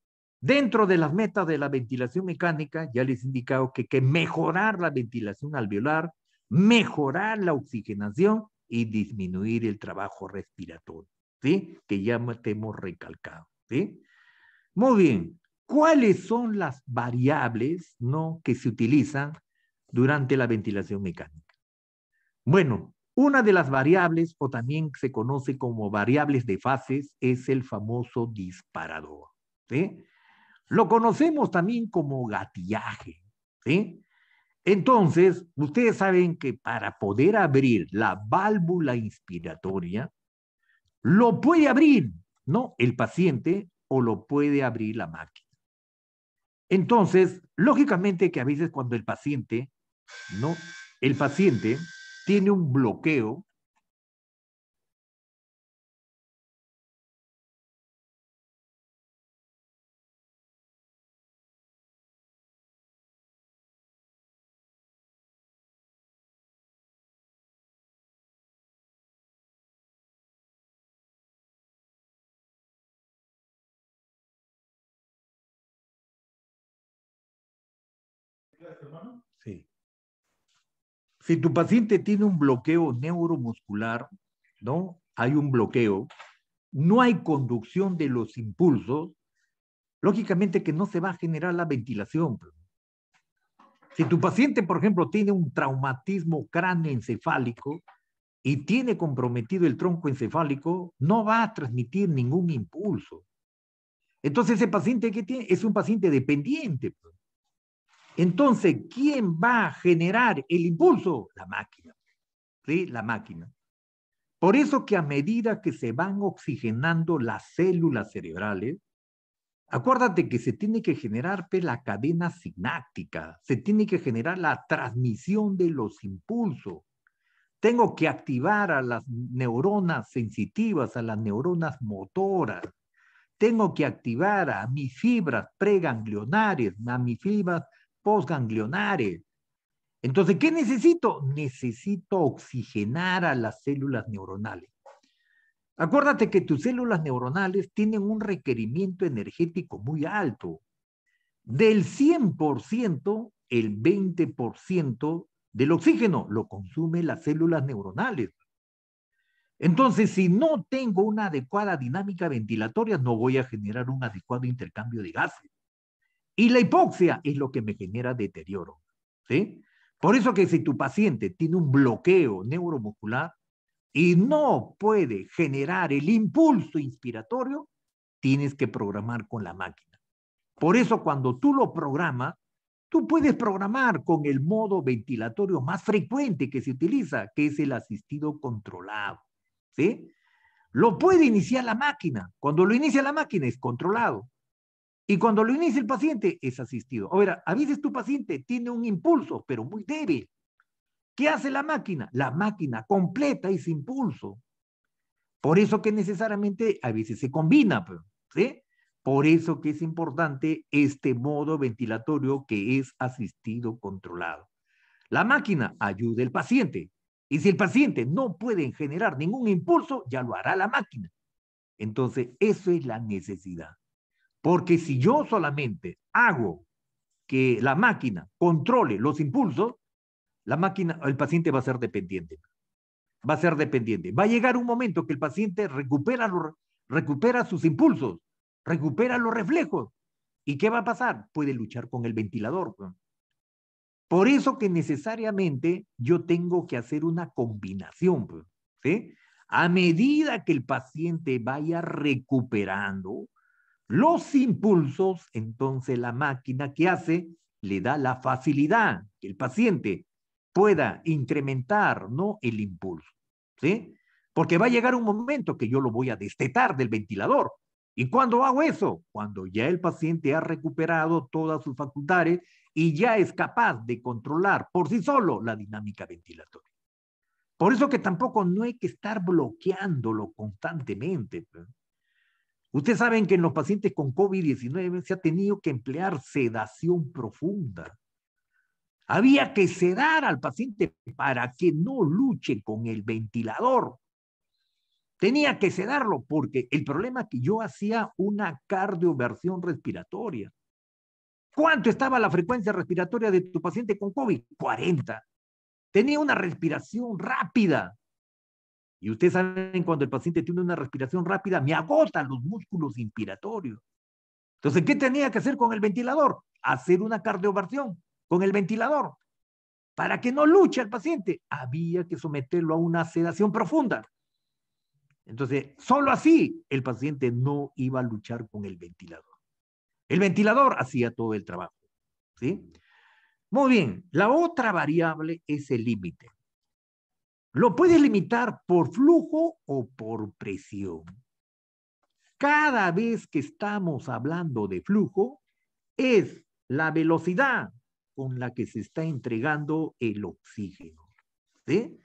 Dentro de las metas de la ventilación mecánica, ya les he indicado que hay que mejorar la ventilación alveolar, mejorar la oxigenación y disminuir el trabajo respiratorio, ¿sí? Que ya te hemos recalcado, ¿sí? Muy bien. ¿Cuáles son las variables, ¿no?, que se utilizan durante la ventilación mecánica? Bueno, una de las variables, o también se conoce como variables de fases, es el famoso disparador, ¿sí? Lo conocemos también como gatillaje, ¿sí? Entonces, ustedes saben que para poder abrir la válvula inspiratoria, lo puede abrir, ¿no?, el paciente, o lo puede abrir la máquina. Entonces, lógicamente que a veces cuando el paciente, ¿no?, el paciente tiene un bloqueo. Sí. Si tu paciente tiene un bloqueo neuromuscular, ¿no? Hay un bloqueo, no hay conducción de los impulsos, lógicamente que no se va a generar la ventilación. Si tu paciente, por ejemplo, tiene un traumatismo cráneoencefálico y tiene comprometido el tronco encefálico, no va a transmitir ningún impulso. Entonces, ese paciente que tiene es un paciente dependiente. Entonces, ¿quién va a generar el impulso? La máquina, ¿sí? La máquina. Por eso que a medida que se van oxigenando las células cerebrales, acuérdate que se tiene que generar la cadena sináptica, se tiene que generar la transmisión de los impulsos. Tengo que activar a las neuronas sensitivas, a las neuronas motoras. Tengo que activar a mis fibras preganglionares, a mis fibras postganglionares. Entonces, ¿qué necesito? Necesito oxigenar a las células neuronales. Acuérdate que tus células neuronales tienen un requerimiento energético muy alto. Del 100%, el 20% del oxígeno lo consumen las células neuronales. Entonces, si no tengo una adecuada dinámica ventilatoria, no voy a generar un adecuado intercambio de gases. Y la hipoxia es lo que me genera deterioro, ¿sí? Por eso que si tu paciente tiene un bloqueo neuromuscular y no puede generar el impulso inspiratorio, tienes que programar con la máquina. Por eso cuando tú lo programas, tú puedes programar con el modo ventilatorio más frecuente que se utiliza, que es el asistido controlado, ¿sí? Lo puede iniciar la máquina. Cuando lo inicia la máquina es controlado. Y cuando lo inicia el paciente es asistido. Ahora, a veces tu paciente tiene un impulso, pero muy débil. ¿Qué hace la máquina? La máquina completa ese impulso. Por eso que necesariamente a veces se combina, ¿sí? Por eso que es importante este modo ventilatorio que es asistido controlado. La máquina ayuda al paciente. Y si el paciente no puede generar ningún impulso, ya lo hará la máquina. Entonces, eso es la necesidad. Porque si yo solamente hago que la máquina controle los impulsos, la máquina, el paciente va a ser dependiente. Va a ser dependiente. Va a llegar un momento que el paciente recupera sus impulsos, recupera los reflejos. ¿Y qué va a pasar? Puede luchar con el ventilador. Por eso que necesariamente yo tengo que hacer una combinación, ¿sí? A medida que el paciente vaya recuperando los impulsos, entonces la máquina que hace le da la facilidad que el paciente pueda incrementar, ¿no?, el impulso, ¿sí? Porque va a llegar un momento que yo lo voy a destetar del ventilador. ¿Y cuándo hago eso? Cuando ya el paciente ha recuperado todas sus facultades y ya es capaz de controlar por sí solo la dinámica ventilatoria. Por eso que tampoco no hay que estar bloqueándolo constantemente. Ustedes saben que en los pacientes con COVID-19 se ha tenido que emplear sedación profunda. Había que sedar al paciente para que no luche con el ventilador. Tenía que sedarlo porque el problema es que yo hacía una cardioversión respiratoria. ¿Cuánto estaba la frecuencia respiratoria de tu paciente con COVID? 40. Tenía una respiración rápida. Y ustedes saben, cuando el paciente tiene una respiración rápida, me agotan los músculos inspiratorios. Entonces, ¿qué tenía que hacer con el ventilador? Hacer una cardioversión con el ventilador. Para que no luche el paciente, había que someterlo a una sedación profunda. Entonces, solo así el paciente no iba a luchar con el ventilador. El ventilador hacía todo el trabajo, ¿sí? Muy bien, la otra variable es el límite. Lo puedes limitar por flujo o por presión. Cada vez que estamos hablando de flujo, es la velocidad con la que se está entregando el oxígeno, ¿sí?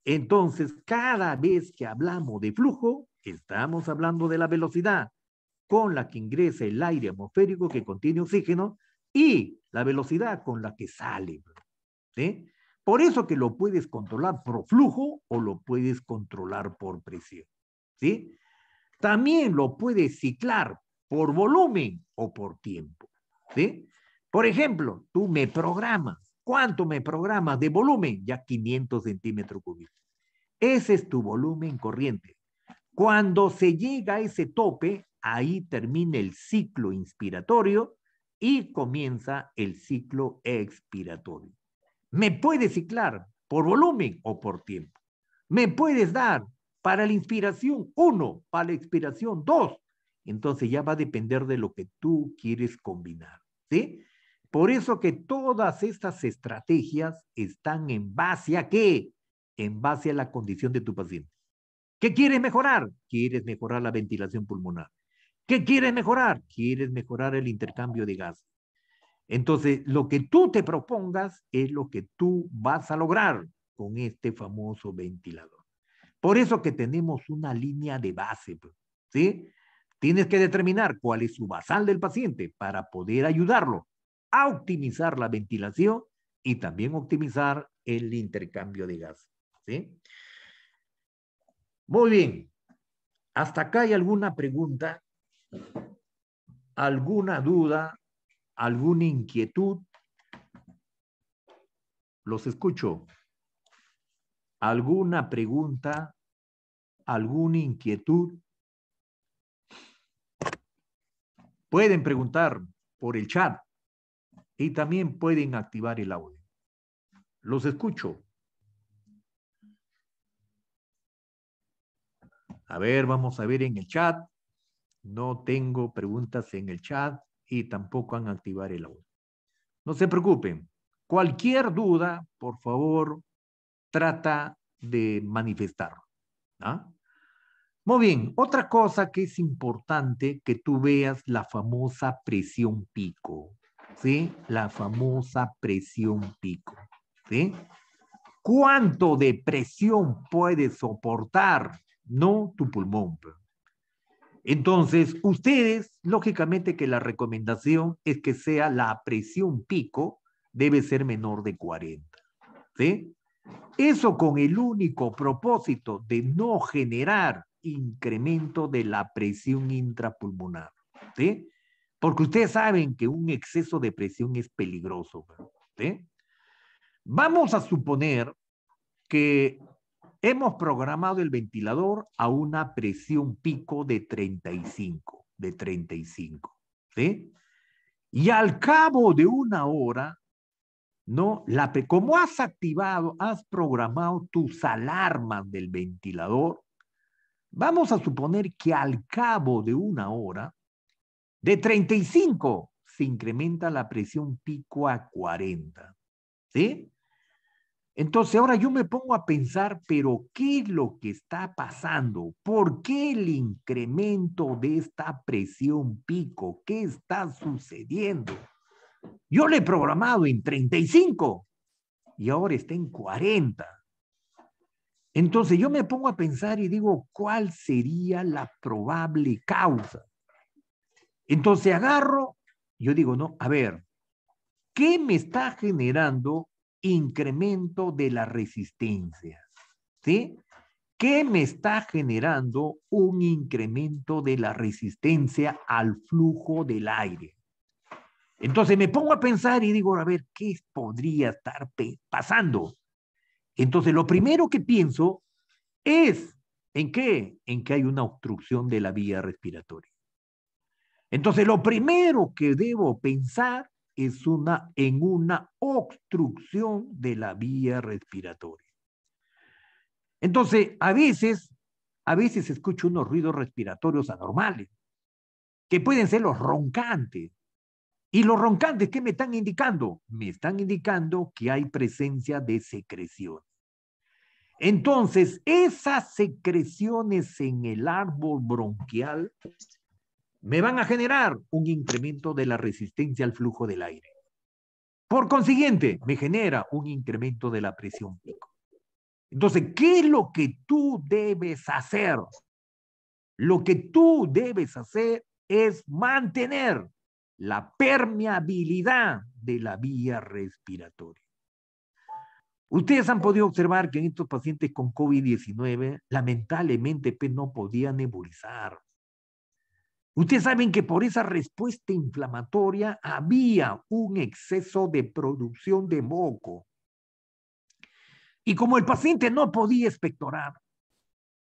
Entonces, cada vez que hablamos de flujo, estamos hablando de la velocidad con la que ingresa el aire atmosférico que contiene oxígeno y la velocidad con la que sale, ¿sí? Por eso que lo puedes controlar por flujo o lo puedes controlar por presión, ¿sí? También lo puedes ciclar por volumen o por tiempo, ¿sí? Por ejemplo, tú me programas. ¿Cuánto me programas de volumen? Ya 500 centímetros cúbicos. Ese es tu volumen corriente. Cuando se llega a ese tope, ahí termina el ciclo inspiratorio y comienza el ciclo expiratorio. Me puedes ciclar por volumen o por tiempo. Me puedes dar para la inspiración 1, para la expiración 2. Entonces ya va a depender de lo que tú quieres combinar, ¿sí? Por eso que todas estas estrategias están en base a ¿qué? En base a la condición de tu paciente. ¿Qué quieres mejorar? Quieres mejorar la ventilación pulmonar. ¿Qué quieres mejorar? Quieres mejorar el intercambio de gases. Entonces, lo que tú te propongas es lo que tú vas a lograr con este famoso ventilador. Por eso que tenemos una línea de base, ¿sí? Tienes que determinar cuál es su basal del paciente para poder ayudarlo a optimizar la ventilación y también optimizar el intercambio de gas, ¿sí? Muy bien. ¿Hasta acá hay alguna pregunta? ¿Alguna duda? ¿Alguna inquietud? Los escucho. ¿Alguna pregunta? ¿Alguna inquietud? Pueden preguntar por el chat y también pueden activar el audio. Los escucho. A ver, vamos a ver en el chat. No tengo preguntas en el chat y tampoco han activar el audio. No se preocupen. Cualquier duda, por favor, trata de manifestarlo. ¿Ah? Muy bien, otra cosa que es importante que tú veas la famosa presión pico, ¿sí? La famosa presión pico, ¿sí? ¿Cuánto de presión puede soportar, no tu pulmón? Entonces, ustedes, lógicamente que la recomendación es que sea la presión pico, debe ser menor de 40, ¿sí? Eso con el único propósito de no generar incremento de la presión intrapulmonar, ¿sí? Porque ustedes saben que un exceso de presión es peligroso, ¿sí? Vamos a suponer que hemos programado el ventilador a una presión pico de 35, ¿sí? Y al cabo de una hora, ¿no? Como has activado, has programado tus alarmas del ventilador, vamos a suponer que al cabo de una hora, de 35 se incrementa la presión pico a 40, ¿sí? Entonces ahora yo me pongo a pensar, pero ¿qué es lo que está pasando? ¿Por qué el incremento de esta presión pico? ¿Qué está sucediendo? Yo le he programado en 35 y ahora está en 40. Entonces yo me pongo a pensar y digo, ¿cuál sería la probable causa? Entonces agarro, yo digo, no, a ver, ¿qué me está generando incremento de la resistencia? ¿Sí? ¿Qué me está generando un incremento de la resistencia al flujo del aire? Entonces me pongo a pensar y digo, a ver, ¿qué podría estar pasando? Entonces lo primero que pienso es, ¿en qué? En que hay una obstrucción de la vía respiratoria. Entonces, lo primero que debo pensar es en una obstrucción de la vía respiratoria. Entonces, a veces escucho unos ruidos respiratorios anormales, que pueden ser los roncantes. ¿Y los roncantes qué me están indicando? Me están indicando que hay presencia de secreciones. Entonces, esas secreciones en el árbol bronquial me van a generar un incremento de la resistencia al flujo del aire. Por consiguiente, me genera un incremento de la presión pico. Entonces, ¿qué es lo que tú debes hacer? Lo que tú debes hacer es mantener la permeabilidad de la vía respiratoria. Ustedes han podido observar que en estos pacientes con COVID-19, lamentablemente, pues, no podían nebulizar. Ustedes saben que por esa respuesta inflamatoria había un exceso de producción de moco. Y como el paciente no podía expectorar,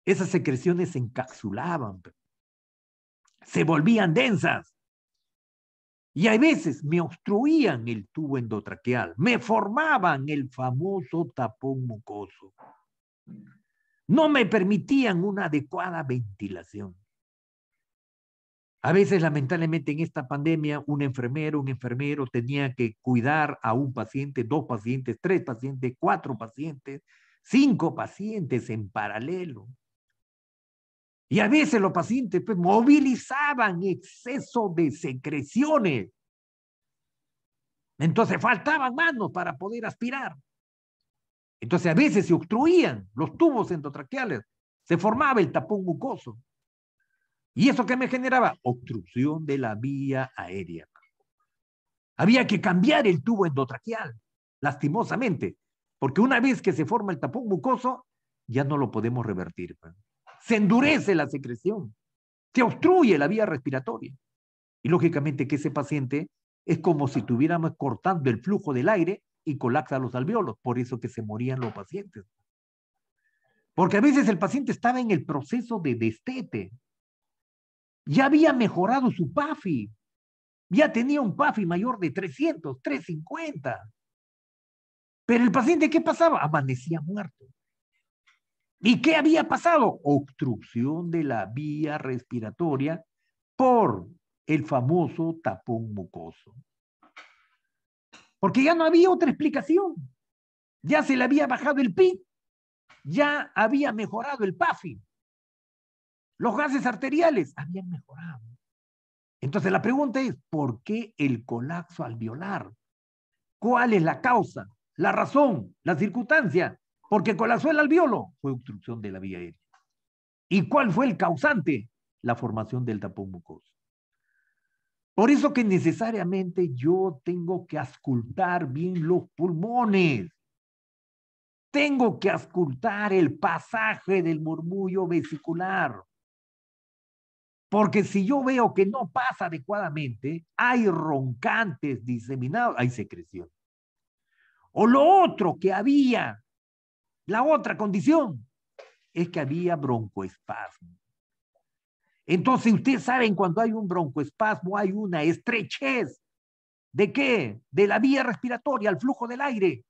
esas secreciones se encapsulaban, se volvían densas. Y a veces me obstruían el tubo endotraqueal, me formaban el famoso tapón mucoso. No me permitían una adecuada ventilación. A veces, lamentablemente, en esta pandemia, un enfermero tenía que cuidar a un paciente, 2 pacientes, 3 pacientes, 4 pacientes, 5 pacientes en paralelo. Y a veces los pacientes pues, movilizaban exceso de secreciones. Entonces faltaban manos para poder aspirar. Entonces a veces se obstruían los tubos endotraqueales, se formaba el tapón mucoso. ¿Y eso qué me generaba? Obstrucción de la vía aérea. Había que cambiar el tubo endotraqueal, lastimosamente, porque una vez que se forma el tapón mucoso, ya no lo podemos revertir. Se endurece la secreción, se obstruye la vía respiratoria. Y lógicamente que ese paciente es como si estuviéramos cortando el flujo del aire y colapsa los alvéolos, por eso que se morían los pacientes. Porque a veces el paciente estaba en el proceso de destete, ya había mejorado su PAFI, ya tenía un PAFI mayor de 300, 350. Pero el paciente, ¿qué pasaba? Amanecía muerto. ¿Y qué había pasado? Obstrucción de la vía respiratoria por el famoso tapón mucoso. Porque ya no había otra explicación. Ya se le había bajado el PIB, ya había mejorado el PAFI. Los gases arteriales habían mejorado. Entonces la pregunta es, ¿por qué el colapso alveolar? ¿Cuál es la causa, la razón, la circunstancia? Porque colapsó el alveolo, fue obstrucción de la vía aérea. ¿Y cuál fue el causante? La formación del tapón mucoso. Por eso que necesariamente yo tengo que auscultar bien los pulmones. Tengo que auscultar el pasaje del murmullo vesicular. Porque si yo veo que no pasa adecuadamente, hay roncantes diseminados, hay secreción. O lo otro que había, la otra condición, es que había broncoespasmo. Entonces, ustedes saben, cuando hay un broncoespasmo, hay una estrechez. ¿De qué? De la vía respiratoria, al flujo del aire.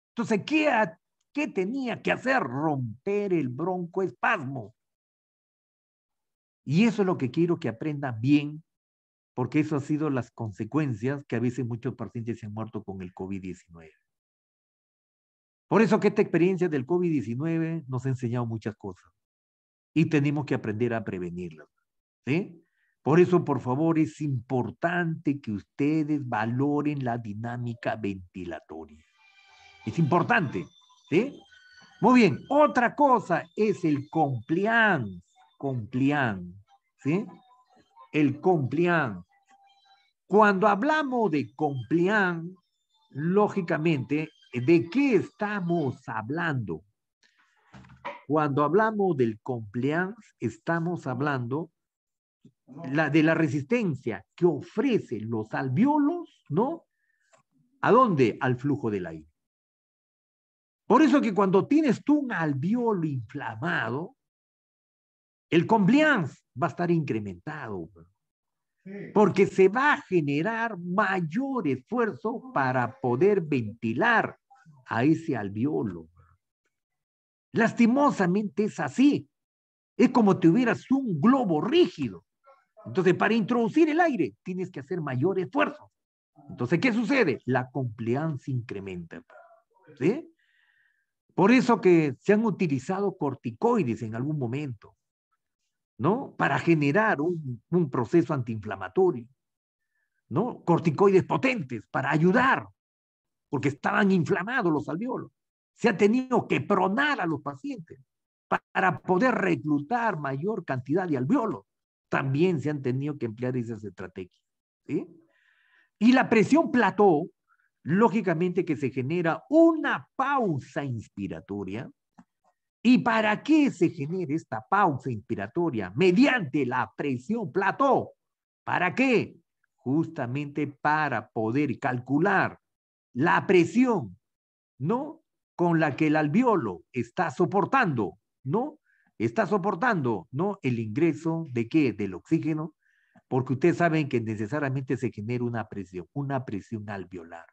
Entonces, ¿qué tenía que hacer? Romper el broncoespasmo. Y eso es lo que quiero que aprendan bien, porque eso ha sido las consecuencias que a veces muchos pacientes se han muerto con el COVID-19. Por eso que esta experiencia del COVID-19 nos ha enseñado muchas cosas y tenemos que aprender a prevenirlas, ¿sí? Por eso, por favor, es importante que ustedes valoren la dinámica ventilatoria. Es importante, ¿sí? Muy bien, otra cosa es el compliance, ¿sí? El compliance. Cuando hablamos de compliance, lógicamente, ¿de qué estamos hablando? Cuando hablamos del compliance, estamos hablando de la resistencia que ofrecen los alvéolos, ¿no? ¿A dónde? Al flujo del aire. Por eso que cuando tienes tú un alvéolo inflamado, el compliance va a estar incrementado. porque se va a generar mayor esfuerzo para poder ventilar a ese alveolo. Lastimosamente es así. Es como si tuvieras un globo rígido. Entonces, para introducir el aire, tienes que hacer mayor esfuerzo. Entonces, ¿qué sucede? La compliance incrementa. ¿Sí? Por eso que se han utilizado corticoides en algún momento, ¿no? Para generar un proceso antiinflamatorio, ¿no? Corticoides potentes para ayudar, porque estaban inflamados los alveolos. Se ha tenido que pronar a los pacientes para poder reclutar mayor cantidad de alveolos. También se han tenido que emplear esas estrategias. ¿Sí? Y la presión plató, lógicamente que se genera una pausa inspiratoria. ¿Y para qué se genera esta pausa inspiratoria? Mediante la presión plató. ¿Para qué? Justamente para poder calcular la presión, ¿no? Con la que el alveolo está soportando, ¿no? Está soportando, ¿no? El ingreso de ¿qué? Del oxígeno, porque ustedes saben que necesariamente se genera una presión alveolar,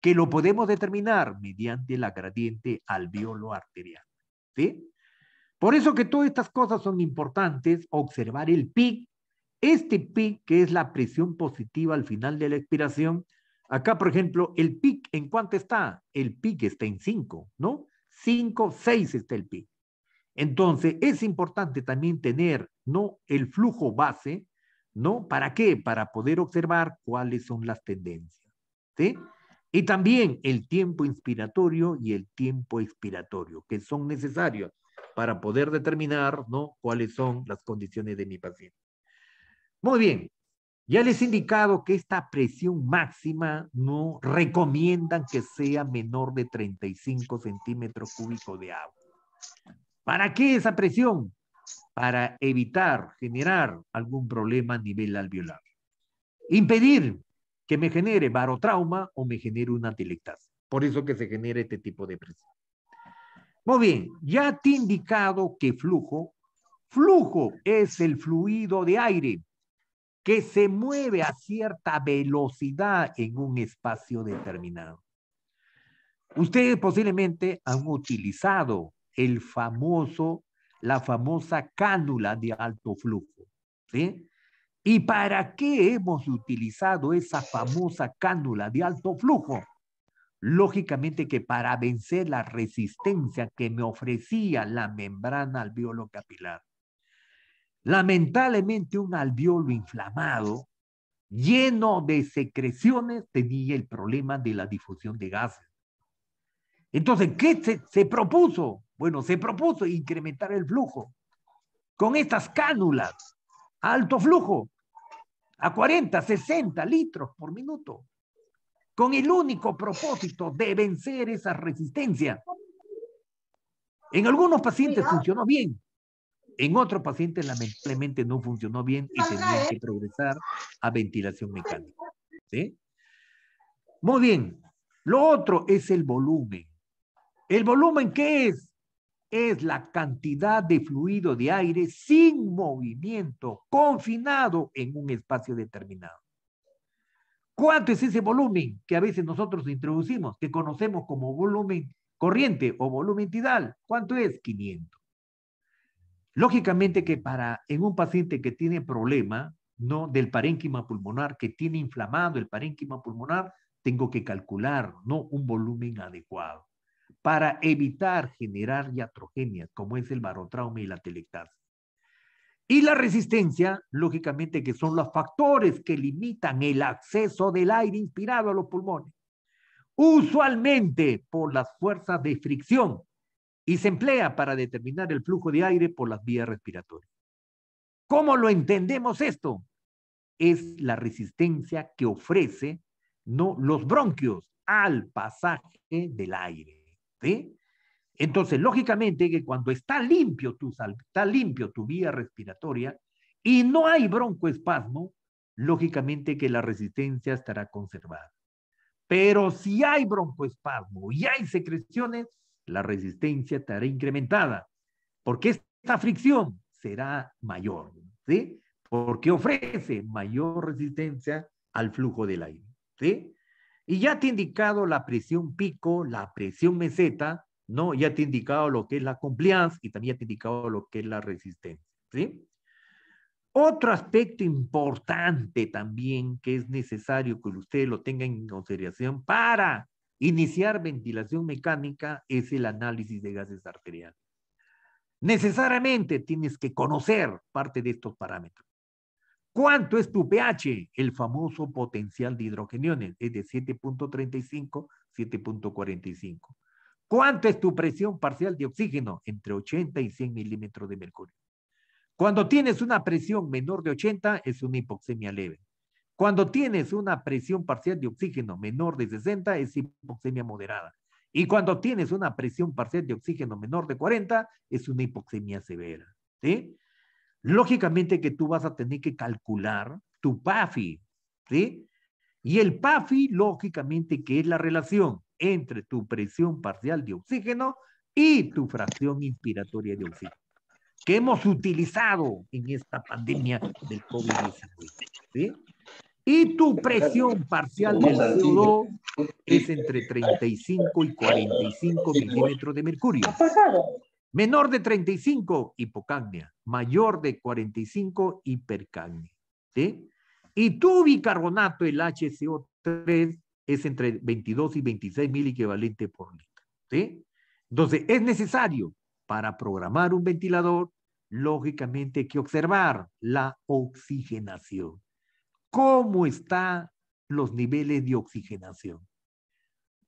que lo podemos determinar mediante la gradiente alveolo arterial, ¿sí? Por eso que todas estas cosas son importantes, observar el PIC, este PIC que es la presión positiva al final de la expiración. Acá, por ejemplo, el PIC, ¿en cuánto está? El PIC está en 5, ¿no? 5, 6 está el PIC. Entonces, es importante también tener, ¿no? El flujo base, ¿no? ¿Para qué? Para poder observar cuáles son las tendencias, ¿sí? Y también el tiempo inspiratorio y el tiempo expiratorio, que son necesarios para poder determinar, ¿no? Cuáles son las condiciones de mi paciente. Muy bien, ya les he indicado que esta presión máxima no recomiendan que sea menor de 35 centímetros cúbicos de agua. ¿Para qué esa presión? Para evitar generar algún problema a nivel alveolar. Impedir que me genere barotrauma o me genere una atelectasia. Por eso que se genera este tipo de presión. Muy bien, ya te he indicado que flujo es el fluido de aire que se mueve a cierta velocidad en un espacio determinado. Ustedes posiblemente han utilizado la famosa cánula de alto flujo, ¿sí? ¿Y para qué hemos utilizado esa famosa cánula de alto flujo? Lógicamente que para vencer la resistencia que me ofrecía la membrana alveolo capilar. Lamentablemente un alveolo inflamado, lleno de secreciones, tenía el problema de la difusión de gases. Entonces, ¿qué se propuso? Bueno, se propuso incrementar el flujo con estas cánulas, alto flujo, a 40, 60 litros por minuto, con el único propósito de vencer esa resistencia. En algunos pacientes funcionó bien, en otros pacientes lamentablemente no funcionó bien y tenían que progresar a ventilación mecánica. ¿Sí? Muy bien. Lo otro es el volumen. ¿El volumen qué es? Es la cantidad de fluido de aire sin movimiento, confinado en un espacio determinado. ¿Cuánto es ese volumen que a veces nosotros introducimos, que conocemos como volumen corriente o volumen tidal? ¿Cuánto es? 500. Lógicamente que en un paciente que tiene problema, ¿no? Del parénquima pulmonar, que tiene inflamado el parénquima pulmonar, tengo que calcular, ¿no? Un volumen adecuado para evitar generar iatrogenias, como es el barotrauma y la atelectasia. Y la resistencia, lógicamente, que son los factores que limitan el acceso del aire inspirado a los pulmones, usualmente por las fuerzas de fricción, y se emplea para determinar el flujo de aire por las vías respiratorias. ¿Cómo lo entendemos esto? Es la resistencia que ofrece, ¿no? Los bronquios al pasaje del aire, ¿sí? Entonces, lógicamente que cuando está limpio tu vía respiratoria y no hay broncoespasmo, lógicamente que la resistencia estará conservada. Pero si hay broncoespasmo y hay secreciones, la resistencia estará incrementada, porque esta fricción será mayor, ¿sí? porque ofrece mayor resistencia al flujo del aire, ¿sí? Y ya te he indicado la presión pico, la presión meseta, ¿no? Ya te he indicado lo que es la compliance y también te he indicado lo que es la resistencia, ¿sí? Otro aspecto importante también que es necesario que ustedes lo tengan en consideración para iniciar ventilación mecánica es el análisis de gases arteriales. Necesariamente tienes que conocer parte de estos parámetros. ¿Cuánto es tu pH? El famoso potencial de hidrogeniones, es de 7.35, 7.45. ¿Cuánto es tu presión parcial de oxígeno? Entre 80 y 100 milímetros de mercurio. Cuando tienes una presión menor de 80, es una hipoxemia leve. Cuando tienes una presión parcial de oxígeno menor de 60, es hipoxemia moderada. Y cuando tienes una presión parcial de oxígeno menor de 40, es una hipoxemia severa. ¿Sí? Lógicamente que tú vas a tener que calcular tu PAFI, ¿sí? Y el PAFI, lógicamente, que es la relación entre tu presión parcial de oxígeno y tu fracción inspiratoria de oxígeno, que hemos utilizado en esta pandemia del COVID-19, ¿sí? Y tu presión parcial del CO2 es entre 35 y 45 milímetros de mercurio. Menor de 35, hipocapnia. Mayor de 45, hipercapnia. ¿Sí? Y tu bicarbonato, el HCO3, es entre 22 y 26 mil equivalente por litro. ¿Sí? Entonces, es necesario para programar un ventilador, lógicamente hay que observar la oxigenación. ¿Cómo están los niveles de oxigenación?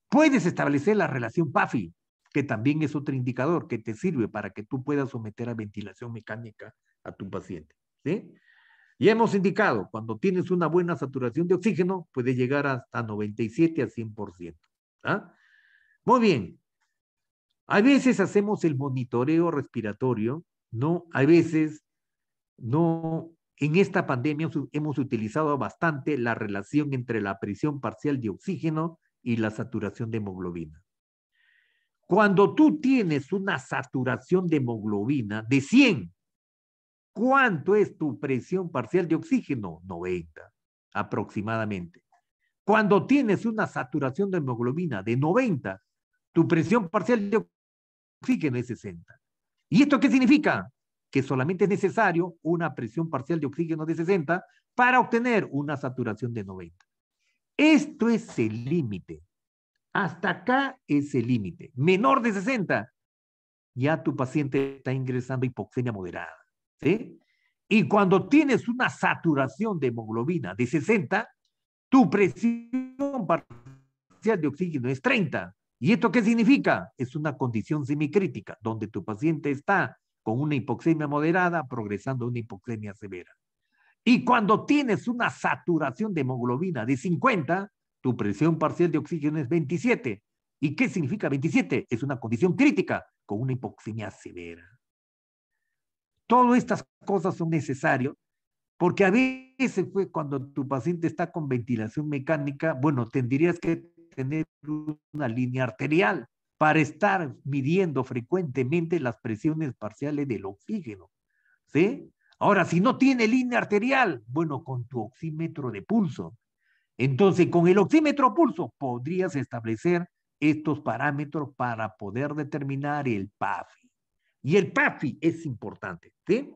Puedes establecer la relación PAFI, que también es otro indicador que te sirve para que tú puedas someter a ventilación mecánica a tu paciente. ¿Sí? Ya hemos indicado, cuando tienes una buena saturación de oxígeno, puede llegar hasta 97 a 100%. ¿Ah? Muy bien. A veces hacemos el monitoreo respiratorio, ¿no? A veces no. En esta pandemia hemos utilizado bastante la relación entre la presión parcial de oxígeno y la saturación de hemoglobina. Cuando tú tienes una saturación de hemoglobina de 100, ¿cuánto es tu presión parcial de oxígeno? 90, aproximadamente. Cuando tienes una saturación de hemoglobina de 90, tu presión parcial de oxígeno es 60. ¿Y esto qué significa? Que solamente es necesario una presión parcial de oxígeno de 60 para obtener una saturación de 90. Esto es el límite. Hasta acá es el límite. Menor de 60, ya tu paciente está ingresando hipoxemia moderada. ¿Sí? Y cuando tienes una saturación de hemoglobina de 60, tu presión parcial de oxígeno es 30. ¿Y esto qué significa? Es una condición semicrítica, donde tu paciente está con una hipoxemia moderada progresando a una hipoxemia severa. Y cuando tienes una saturación de hemoglobina de 50, tu presión parcial de oxígeno es 27. ¿Y qué significa 27? Es una condición crítica con una hipoxemia severa. Todas estas cosas son necesarias porque a veces cuando tu paciente está con ventilación mecánica, bueno, tendrías que tener una línea arterial para estar midiendo frecuentemente las presiones parciales del oxígeno. ¿Sí? Ahora, si no tiene línea arterial, bueno, con tu oxímetro de pulso. Entonces, con el oxímetro pulso podrías establecer estos parámetros para poder determinar el PAFI. Y el PAFI es importante, ¿sí?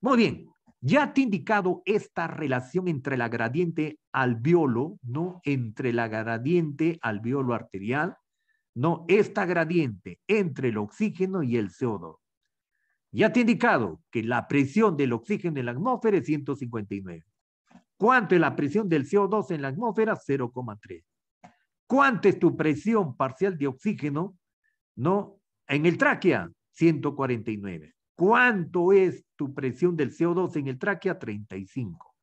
Muy bien, ya te he indicado esta relación entre la gradiente alveolo, ¿no? Entre la gradiente alveolo arterial, ¿no? Esta gradiente entre el oxígeno y el CO2. Ya te he indicado que la presión del oxígeno en la atmósfera es 159. ¿Cuánto es la presión del CO2 en la atmósfera? 0,3. ¿Cuánto es tu presión parcial de oxígeno, no? En el tráquea, 149. ¿Cuánto es tu presión del CO2 en el tráquea? 35.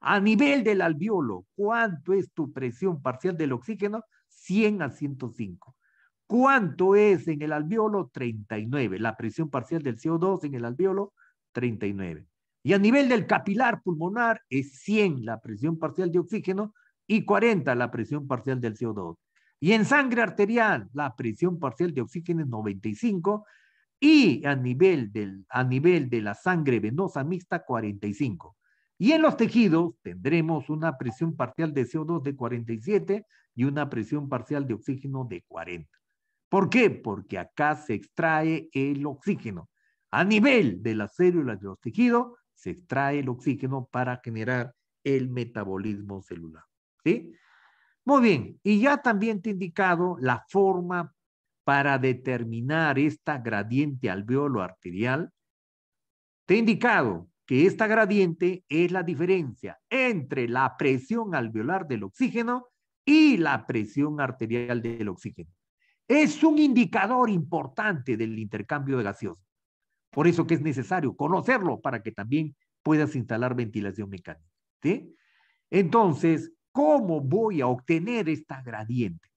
A nivel del alveolo, ¿cuánto es tu presión parcial del oxígeno? 100 a 105. ¿Cuánto es en el alveolo? 39. La presión parcial del CO2 en el alveolo, 39. Y a nivel del capilar pulmonar es 100 la presión parcial de oxígeno y 40 la presión parcial del CO2. Y en sangre arterial, la presión parcial de oxígeno es 95 y a nivel de la sangre venosa mixta, 45. Y en los tejidos tendremos una presión parcial de CO2 de 47 y una presión parcial de oxígeno de 40. ¿Por qué? Porque acá se extrae el oxígeno. A nivel de las células de los tejidos, se extrae el oxígeno para generar el metabolismo celular. ¿Sí? Muy bien, y ya también te he indicado la forma para determinar esta gradiente alveolo arterial. Te he indicado que esta gradiente es la diferencia entre la presión alveolar del oxígeno y la presión arterial del oxígeno. Es un indicador importante del intercambio de gaseosos. Por eso que es necesario conocerlo para que también puedas instalar ventilación mecánica. ¿Sí? Entonces, ¿cómo voy a obtener esta gradiente?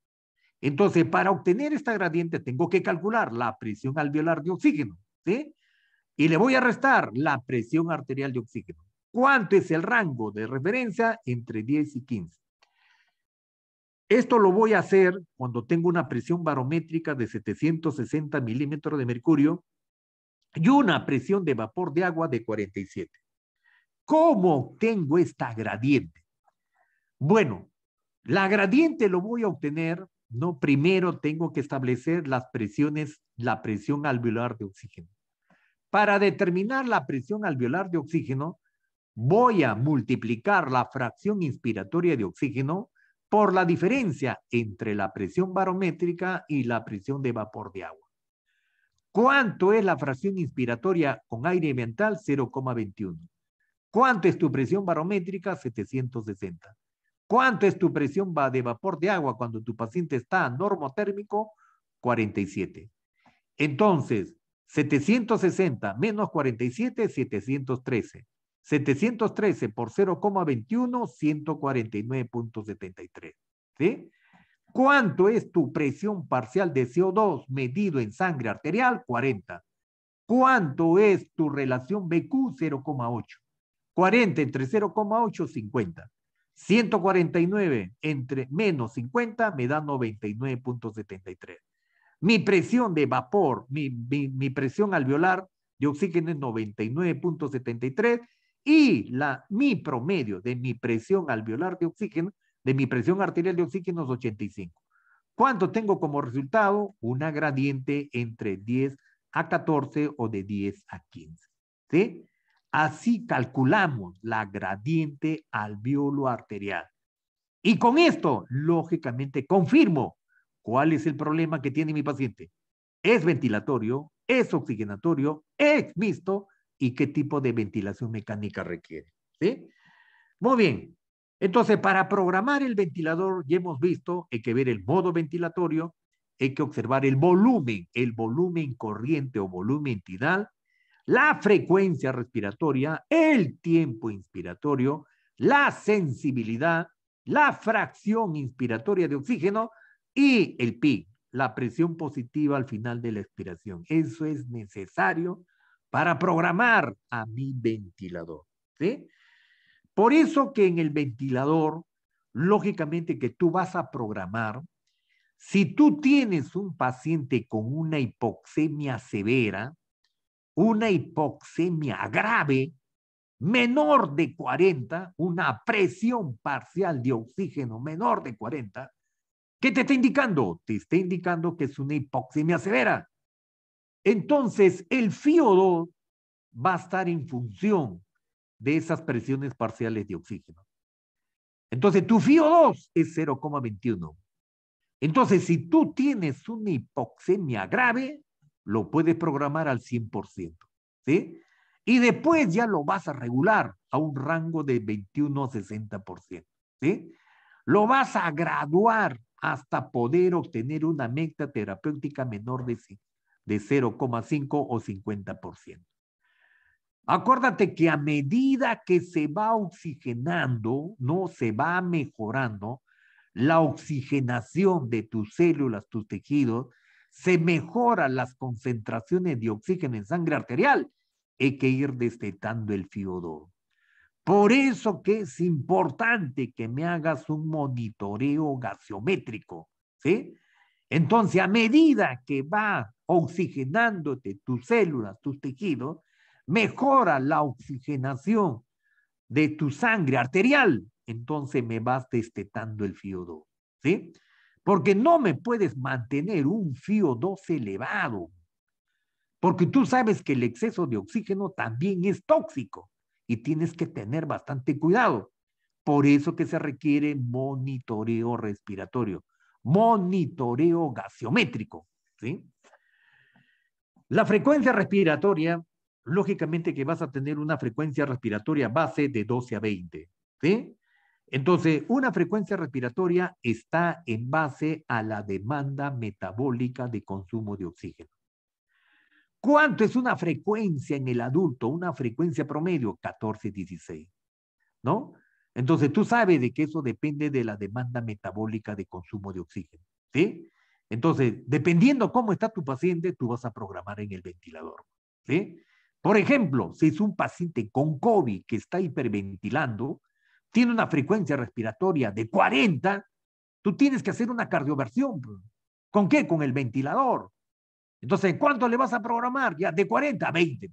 Entonces, para obtener esta gradiente tengo que calcular la presión alveolar de oxígeno. ¿Sí? Y le voy a restar la presión arterial de oxígeno. ¿Cuánto es el rango de referencia? Entre 10 y 15. Esto lo voy a hacer cuando tengo una presión barométrica de 760 milímetros de mercurio y una presión de vapor de agua de 47. ¿Cómo obtengo esta gradiente? Bueno, la gradiente lo voy a obtener, no, primero tengo que establecer las presiones, la presión alveolar de oxígeno. Para determinar la presión alveolar de oxígeno, voy a multiplicar la fracción inspiratoria de oxígeno por la diferencia entre la presión barométrica y la presión de vapor de agua. ¿Cuánto es la fracción inspiratoria con aire ambiental? 0,21. ¿Cuánto es tu presión barométrica? 760. ¿Cuánto es tu presión de vapor de agua cuando tu paciente está normotérmico? 47. Entonces, 760 menos 47, 713. 713 por 0,21, 149.73. ¿Sí? ¿Cuánto es tu presión parcial de CO2 medido en sangre arterial? 40. ¿Cuánto es tu relación BQ? 0,8. 40 entre 0,8, 50. 149 entre menos 50 me da 99.73. Mi presión de vapor, mi presión alveolar de oxígeno es 99.73 y mi promedio de mi presión alveolar de oxígeno, de mi presión arterial de oxígeno es 85. ¿Cuánto tengo como resultado? Una gradiente entre 10 a 14 o de 10 a 15. ¿Sí? Así calculamos la gradiente alveolo arterial. Y con esto, lógicamente, confirmo cuál es el problema que tiene mi paciente. ¿Es ventilatorio? ¿Es oxigenatorio? ¿Es mixto? ¿Y qué tipo de ventilación mecánica requiere? ¿Sí? Muy bien. Entonces, para programar el ventilador, ya hemos visto, hay que ver el modo ventilatorio, hay que observar el volumen corriente o volumen tidal, la frecuencia respiratoria, el tiempo inspiratorio, la sensibilidad, la fracción inspiratoria de oxígeno y el PIC, la presión positiva al final de la expiración. Eso es necesario para programar a mi ventilador. ¿Sí? Por eso que en el ventilador, lógicamente que tú vas a programar, si tú tienes un paciente con una hipoxemia severa, una hipoxemia grave, menor de 40, una presión parcial de oxígeno menor de 40, ¿qué te está indicando? Te está indicando que es una hipoxemia severa. Entonces, el FiO2 va a estar en función de esas presiones parciales de oxígeno. Entonces, tu FiO2 es 0,21. Entonces, si tú tienes una hipoxemia grave, lo puedes programar al 100%. ¿Sí? Y después ya lo vas a regular a un rango de 21 a 60%. ¿Sí? Lo vas a graduar hasta poder obtener una meta terapéutica menor de 0,5 o 50%. Acuérdate que a medida que se va oxigenando, no se va mejorando la oxigenación de tus células, tus tejidos, se mejoran las concentraciones de oxígeno en sangre arterial, hay que ir destetando el FiO2. Por eso que es importante que me hagas un monitoreo gaseométrico, ¿sí? Entonces, a medida que va oxigenándote tus células, tus tejidos, mejora la oxigenación de tu sangre arterial, entonces me vas destetando el FiO2, ¿sí? Porque no me puedes mantener un FiO2 elevado, porque tú sabes que el exceso de oxígeno también es tóxico y tienes que tener bastante cuidado. Por eso que se requiere monitoreo respiratorio, monitoreo gaseométrico, ¿sí? La frecuencia respiratoria, lógicamente que vas a tener una frecuencia respiratoria base de 12 a 20, ¿sí? Entonces, una frecuencia respiratoria está en base a la demanda metabólica de consumo de oxígeno. ¿Cuánto es una frecuencia en el adulto? Una frecuencia promedio, 14-16, ¿no? Entonces, tú sabes de que eso depende de la demanda metabólica de consumo de oxígeno, ¿sí? Entonces, dependiendo cómo está tu paciente, tú vas a programar en el ventilador, ¿sí? Por ejemplo, si es un paciente con COVID que está hiperventilando, tiene una frecuencia respiratoria de 40, tú tienes que hacer una cardioversión. ¿Con qué? Con el ventilador. Entonces, ¿cuánto le vas a programar? Ya de 40 a 20.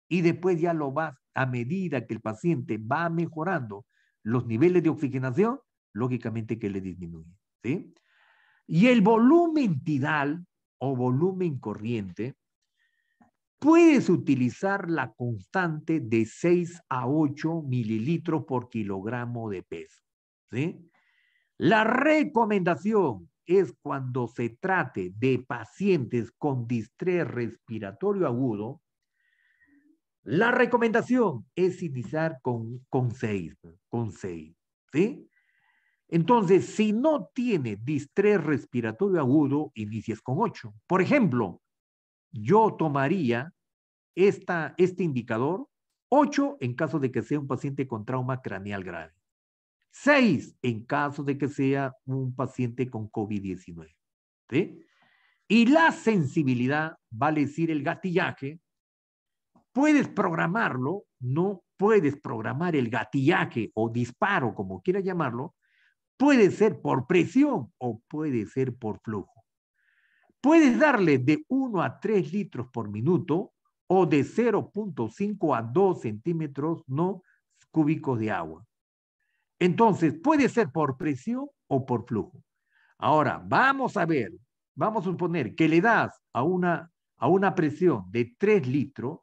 Y después ya lo vas, a medida que el paciente va mejorando los niveles de oxigenación, lógicamente que le disminuye, ¿sí? Y el volumen tidal o volumen corriente, puedes utilizar la constante de 6 a 8 mililitros por kilogramo de peso, ¿sí? La recomendación es cuando se trate de pacientes con distrés respiratorio agudo, la recomendación es iniciar con 6, ¿sí? Entonces, si no tiene distrés respiratorio agudo, inicies con 8. Por ejemplo, yo tomaría este indicador 8 en caso de que sea un paciente con trauma craneal grave. 6 en caso de que sea un paciente con COVID-19, ¿sí? Y la sensibilidad, vale decir el gatillaje, puedes programarlo, no puedes programar el gatillaje o disparo, como quieras llamarlo, puede ser por presión o puede ser por flujo. Puedes darle de 1 a 3 litros por minuto o de 0.5 a 2 centímetros no cúbicos de agua. Entonces, puede ser por presión o por flujo. Ahora, vamos a ver, vamos a suponer que le das a una presión de 3 litros,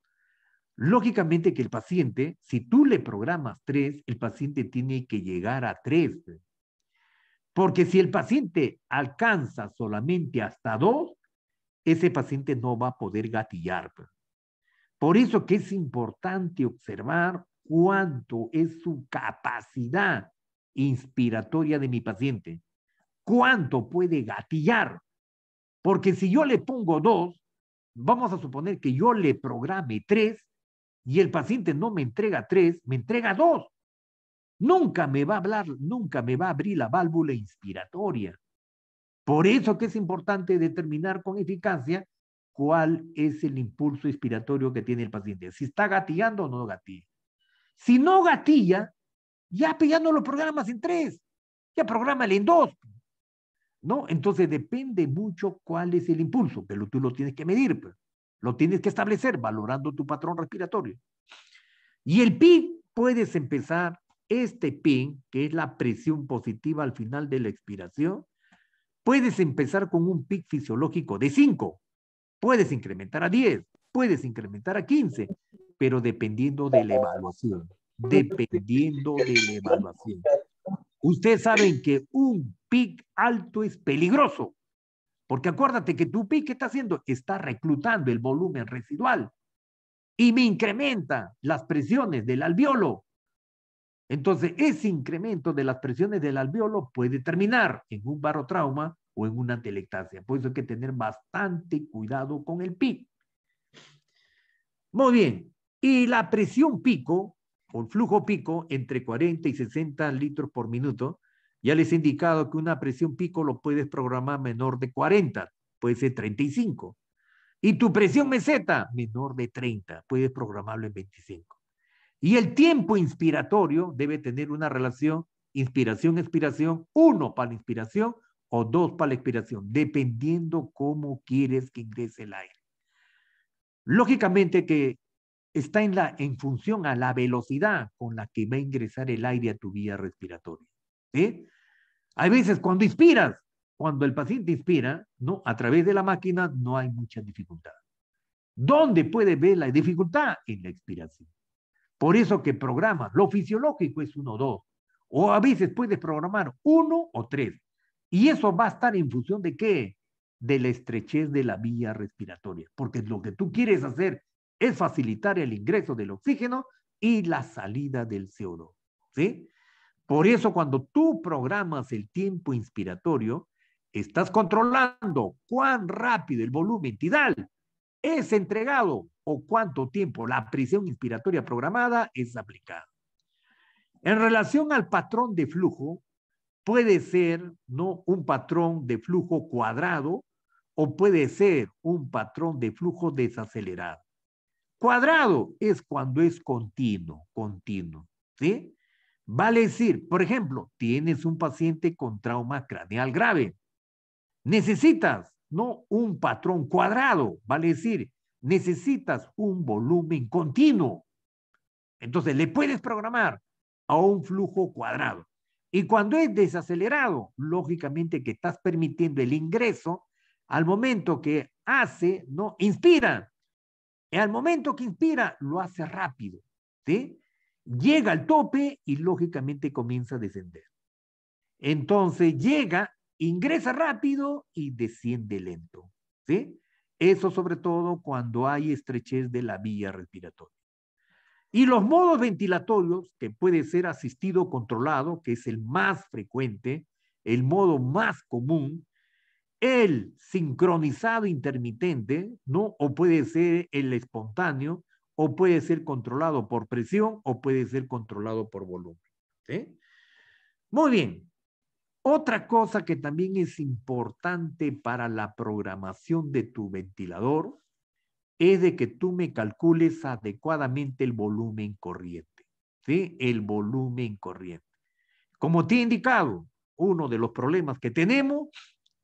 lógicamente que el paciente, si tú le programas 3, el paciente tiene que llegar a 3. Porque si el paciente alcanza solamente hasta 2, ese paciente no va a poder gatillar. Por eso que es importante observar cuánto es su capacidad inspiratoria de mi paciente, cuánto puede gatillar. Porque si yo le pongo 2, vamos a suponer que yo le programe 3 y el paciente no me entrega 3, me entrega 2. Nunca me va a hablar, nunca me va a abrir la válvula inspiratoria. Por eso que es importante determinar con eficacia cuál es el impulso inspiratorio que tiene el paciente. Si está gatillando o no gatilla. Si no gatilla, ya no lo programas en 3, ya prográmale en 2. ¿No? Entonces depende mucho cuál es el impulso, pero tú lo tienes que medir, pues. Lo tienes que establecer valorando tu patrón respiratorio. Y el PIC, puedes empezar este PIC, que es la presión positiva al final de la expiración, puedes empezar con un PIC fisiológico de 5, puedes incrementar a 10, puedes incrementar a 15, pero dependiendo de la evaluación, dependiendo de la evaluación. Ustedes saben que un PIC alto es peligroso, porque acuérdate que tu PIC, ¿qué está haciendo? Está reclutando el volumen residual y me incrementa las presiones del alveolo. Entonces, ese incremento de las presiones del alveolo puede terminar en un barotrauma o en una atelectasia. Por eso hay que tener bastante cuidado con el PIC. Muy bien. Y la presión pico, o el flujo pico, entre 40 y 60 litros por minuto, ya les he indicado que una presión pico lo puedes programar menor de 40, puede ser 35. Y tu presión meseta, menor de 30, puedes programarlo en 25. Y el tiempo inspiratorio debe tener una relación inspiración-expiración, 1 para la inspiración o 2 para la expiración, dependiendo cómo quieres que ingrese el aire. Lógicamente que está en función a la velocidad con la que va a ingresar el aire a tu vía respiratoria. ¿Sí? Hay veces cuando inspiras, cuando el paciente inspira, ¿no? A través de la máquina no hay mucha dificultad. ¿Dónde puede ver la dificultad? En la expiración. Por eso que programas, lo fisiológico es 1 o 2, o a veces puedes programar 1 o 3. Y eso va a estar en función de ¿qué? De la estrechez de la vía respiratoria, porque lo que tú quieres hacer es facilitar el ingreso del oxígeno y la salida del CO2, ¿sí? Por eso cuando tú programas el tiempo inspiratorio, estás controlando cuán rápido el volumen tidal es entregado o cuánto tiempo la presión inspiratoria programada es aplicada. En relación al patrón de flujo, puede ser, ¿no?, un patrón de flujo cuadrado o puede ser un patrón de flujo desacelerado. Cuadrado es cuando es continuo, ¿sí? Vale decir, por ejemplo, tienes un paciente con trauma craneal grave. Necesitas, no un patrón cuadrado, vale decir, necesitas un volumen continuo. Entonces, le puedes programar a un flujo cuadrado. Y cuando es desacelerado, lógicamente que estás permitiendo el ingreso al momento que hace, ¿no? Inspira. Y al momento que inspira, lo hace rápido, ¿sí? Llega al tope y lógicamente comienza a descender. Entonces llega, ingresa rápido y desciende lento, ¿sí? Eso sobre todo cuando hay estrechez de la vía respiratoria. Y los modos ventilatorios, que puede ser asistido controlado, que es el más frecuente, el modo más común, el sincronizado intermitente, ¿no? O puede ser el espontáneo, o puede ser controlado por presión, o puede ser controlado por volumen, ¿sí? Muy bien. Otra cosa que también es importante para la programación de tu ventilador es de que tú me calcules adecuadamente el volumen corriente, ¿sí? El volumen corriente. Como te he indicado, uno de los problemas que tenemos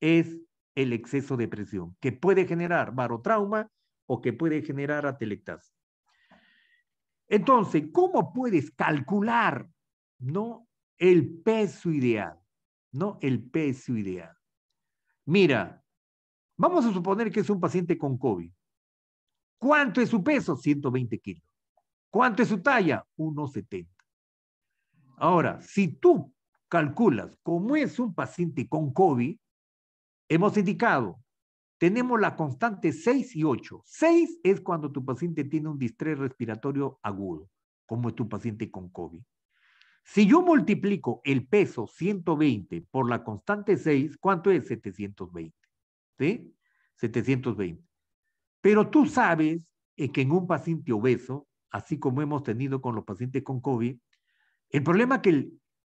es el exceso de presión, que puede generar barotrauma o que puede generar atelectasia. Entonces, ¿cómo puedes calcular, ¿no?, el peso ideal? ¿No? El peso ideal. Mira, vamos a suponer que es un paciente con COVID. ¿Cuánto es su peso? 120 kilos. ¿Cuánto es su talla? 1,70. Ahora, si tú calculas cómo es un paciente con COVID, hemos indicado, tenemos la constante 6 y 8. 6 es cuando tu paciente tiene un distrés respiratorio agudo, como es tu paciente con COVID. Si yo multiplico el peso 120 por la constante 6, ¿cuánto es? 720. ¿Sí? 720. Pero tú sabes que en un paciente obeso, así como hemos tenido con los pacientes con COVID, el problema es que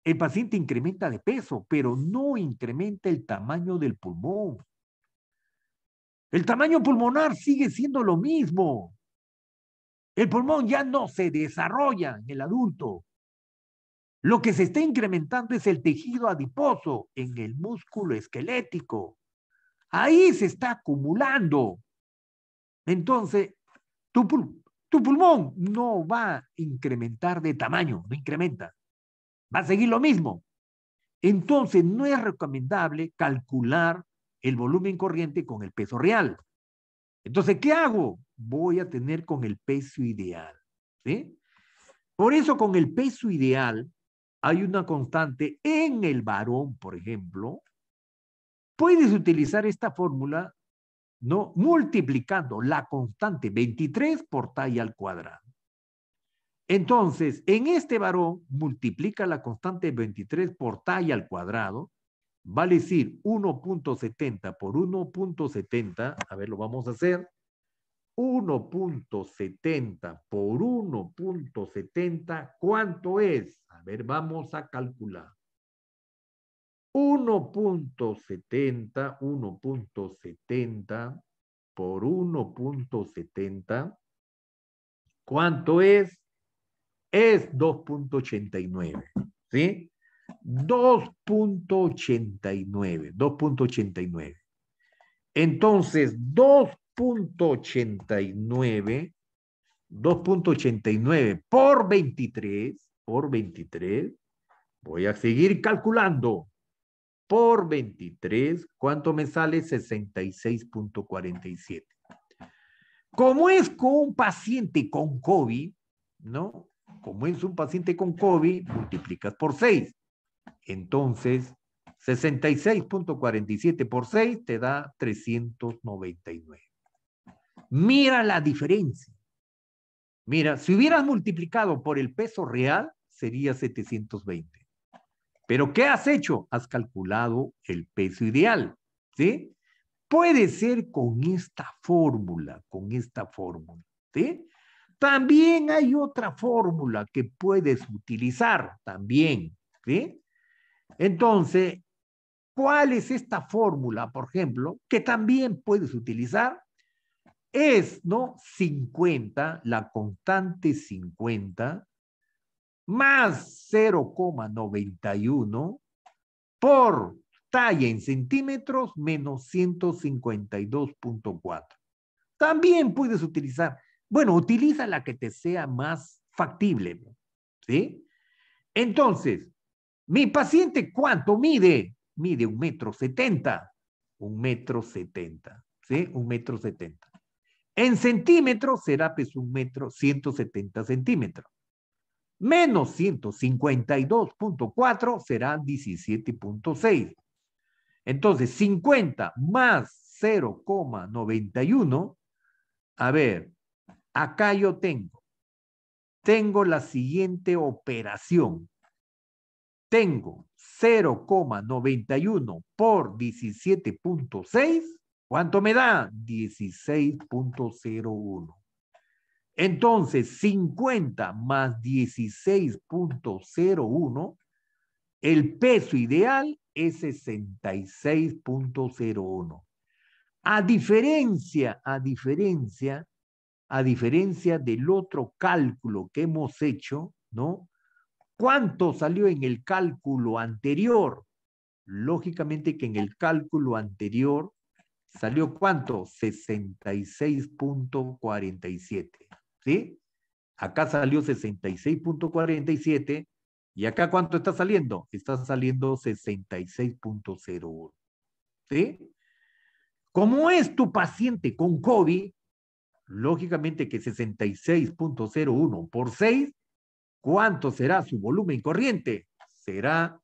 el paciente incrementa de peso, pero no incrementa el tamaño del pulmón. El tamaño pulmonar sigue siendo lo mismo. El pulmón ya no se desarrolla en el adulto. Lo que se está incrementando es el tejido adiposo en el músculo esquelético. Ahí se está acumulando. Entonces, tu pulmón no va a incrementar de tamaño, no incrementa. Va a seguir lo mismo. Entonces, no es recomendable calcular el volumen corriente con el peso real. Entonces, ¿qué hago? Voy a tener con el peso ideal, ¿sí? Por eso, con el peso ideal, hay una constante en el varón, por ejemplo. Puedes utilizar esta fórmula, ¿no?, multiplicando la constante 23 por talla al cuadrado. Entonces, en este varón, multiplica la constante 23 por talla al cuadrado, vale decir 1.70 por 1.70, a ver, lo vamos a hacer, 1.70 por 1.70, ¿cuánto es? A ver, vamos a calcular. 1.70 por 1.70, ¿cuánto es? Es 2.89, ¿sí? 2.89. Entonces, 2.89 2.89 por 23, voy a seguir calculando. Por 23, ¿cuánto me sale? 66.47. Como es con un paciente con COVID, ¿no? Como es un paciente con COVID, multiplicas por 6. Entonces, 66.47 por 6 te da 399. Mira la diferencia. Mira, si hubieras multiplicado por el peso real, sería 720. Pero ¿qué has hecho? Has calculado el peso ideal, ¿sí? Puede ser con esta fórmula, ¿sí? También hay otra fórmula que puedes utilizar también, ¿sí? Entonces, ¿cuál es esta fórmula, por ejemplo, que también puedes utilizar? Es, ¿no? 50, la constante 50, más 0,91 por talla en centímetros menos 152.4. También puedes utilizar, bueno, utiliza la que te sea más factible, ¿sí? Entonces, mi paciente, ¿cuánto mide? Mide 1,70 m, 1,70 m, ¿sí? 1,70 m. En centímetros será pues 1,170 centímetros. Menos 152.4 será 17.6. Entonces, 50 más 0,91. A ver, acá yo tengo la siguiente operación. Tengo 0,91 por 17.6. ¿Cuánto me da? 16.01. Entonces, 50 más 16.01, el peso ideal es 66.01. A diferencia del otro cálculo que hemos hecho, ¿no? ¿Cuánto salió en el cálculo anterior? Lógicamente que en el cálculo anterior salió ¿cuánto? 66.47, ¿sí? Acá salió 66.47 y acá ¿cuánto está saliendo? Está saliendo 66.01, ¿sí? Como es tu paciente con COVID, lógicamente que 66.01 por 6, ¿cuánto será su volumen corriente? Será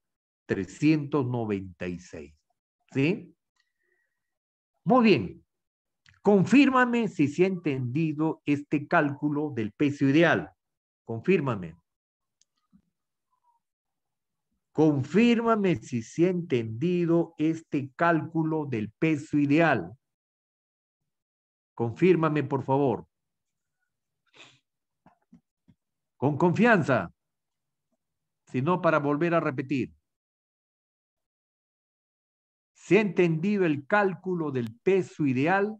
396, ¿sí? Muy bien. Confírmame si se ha entendido este cálculo del peso ideal. Confírmame. Confírmame si se ha entendido este cálculo del peso ideal. Confírmame, por favor. Con confianza. Si no, para volver a repetir. ¿Se ha entendido el cálculo del peso ideal?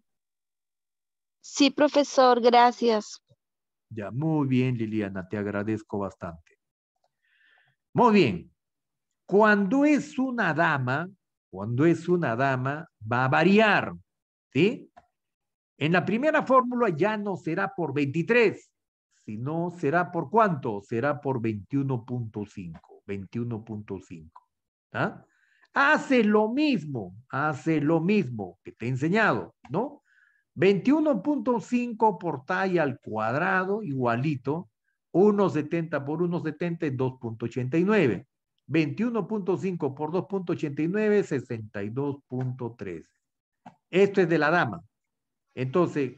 Sí, profesor, gracias. Ya, muy bien, Liliana, te agradezco bastante. Muy bien. Cuando es una dama, va a variar, ¿sí? En la primera fórmula ya no será por 23, sino será por ¿cuánto? Será por 21.5, 21.5. ¿Ah? Hace lo mismo que te he enseñado, ¿no? 21.5 por talla al cuadrado, igualito, 1,70 por 1,70 es 2.89. 21.5 por 2.89, 62.13. Esto es de la dama. Entonces,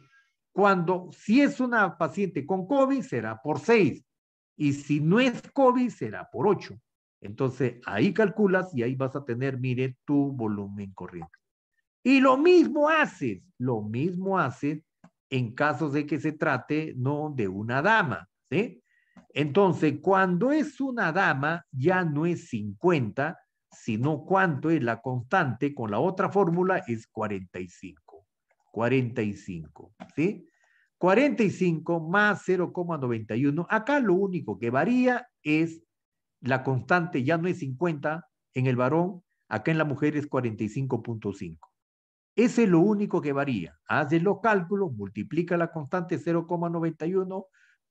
si es una paciente con COVID, será por 6. Y si no es COVID, será por 8. Entonces, ahí calculas y ahí vas a tener, mire, tu volumen corriente. Y lo mismo haces en casos de que se trate, no de una dama, ¿sí? Entonces, cuando es una dama, ya no es 50, sino cuánto es la constante, con la otra fórmula es 45. 45, ¿sí? 45 más 0,91. Acá lo único que varía es la constante, ya no es 50 en el varón, acá en la mujer es 45.5. Ese es lo único que varía. Haces los cálculos, multiplica la constante 0,91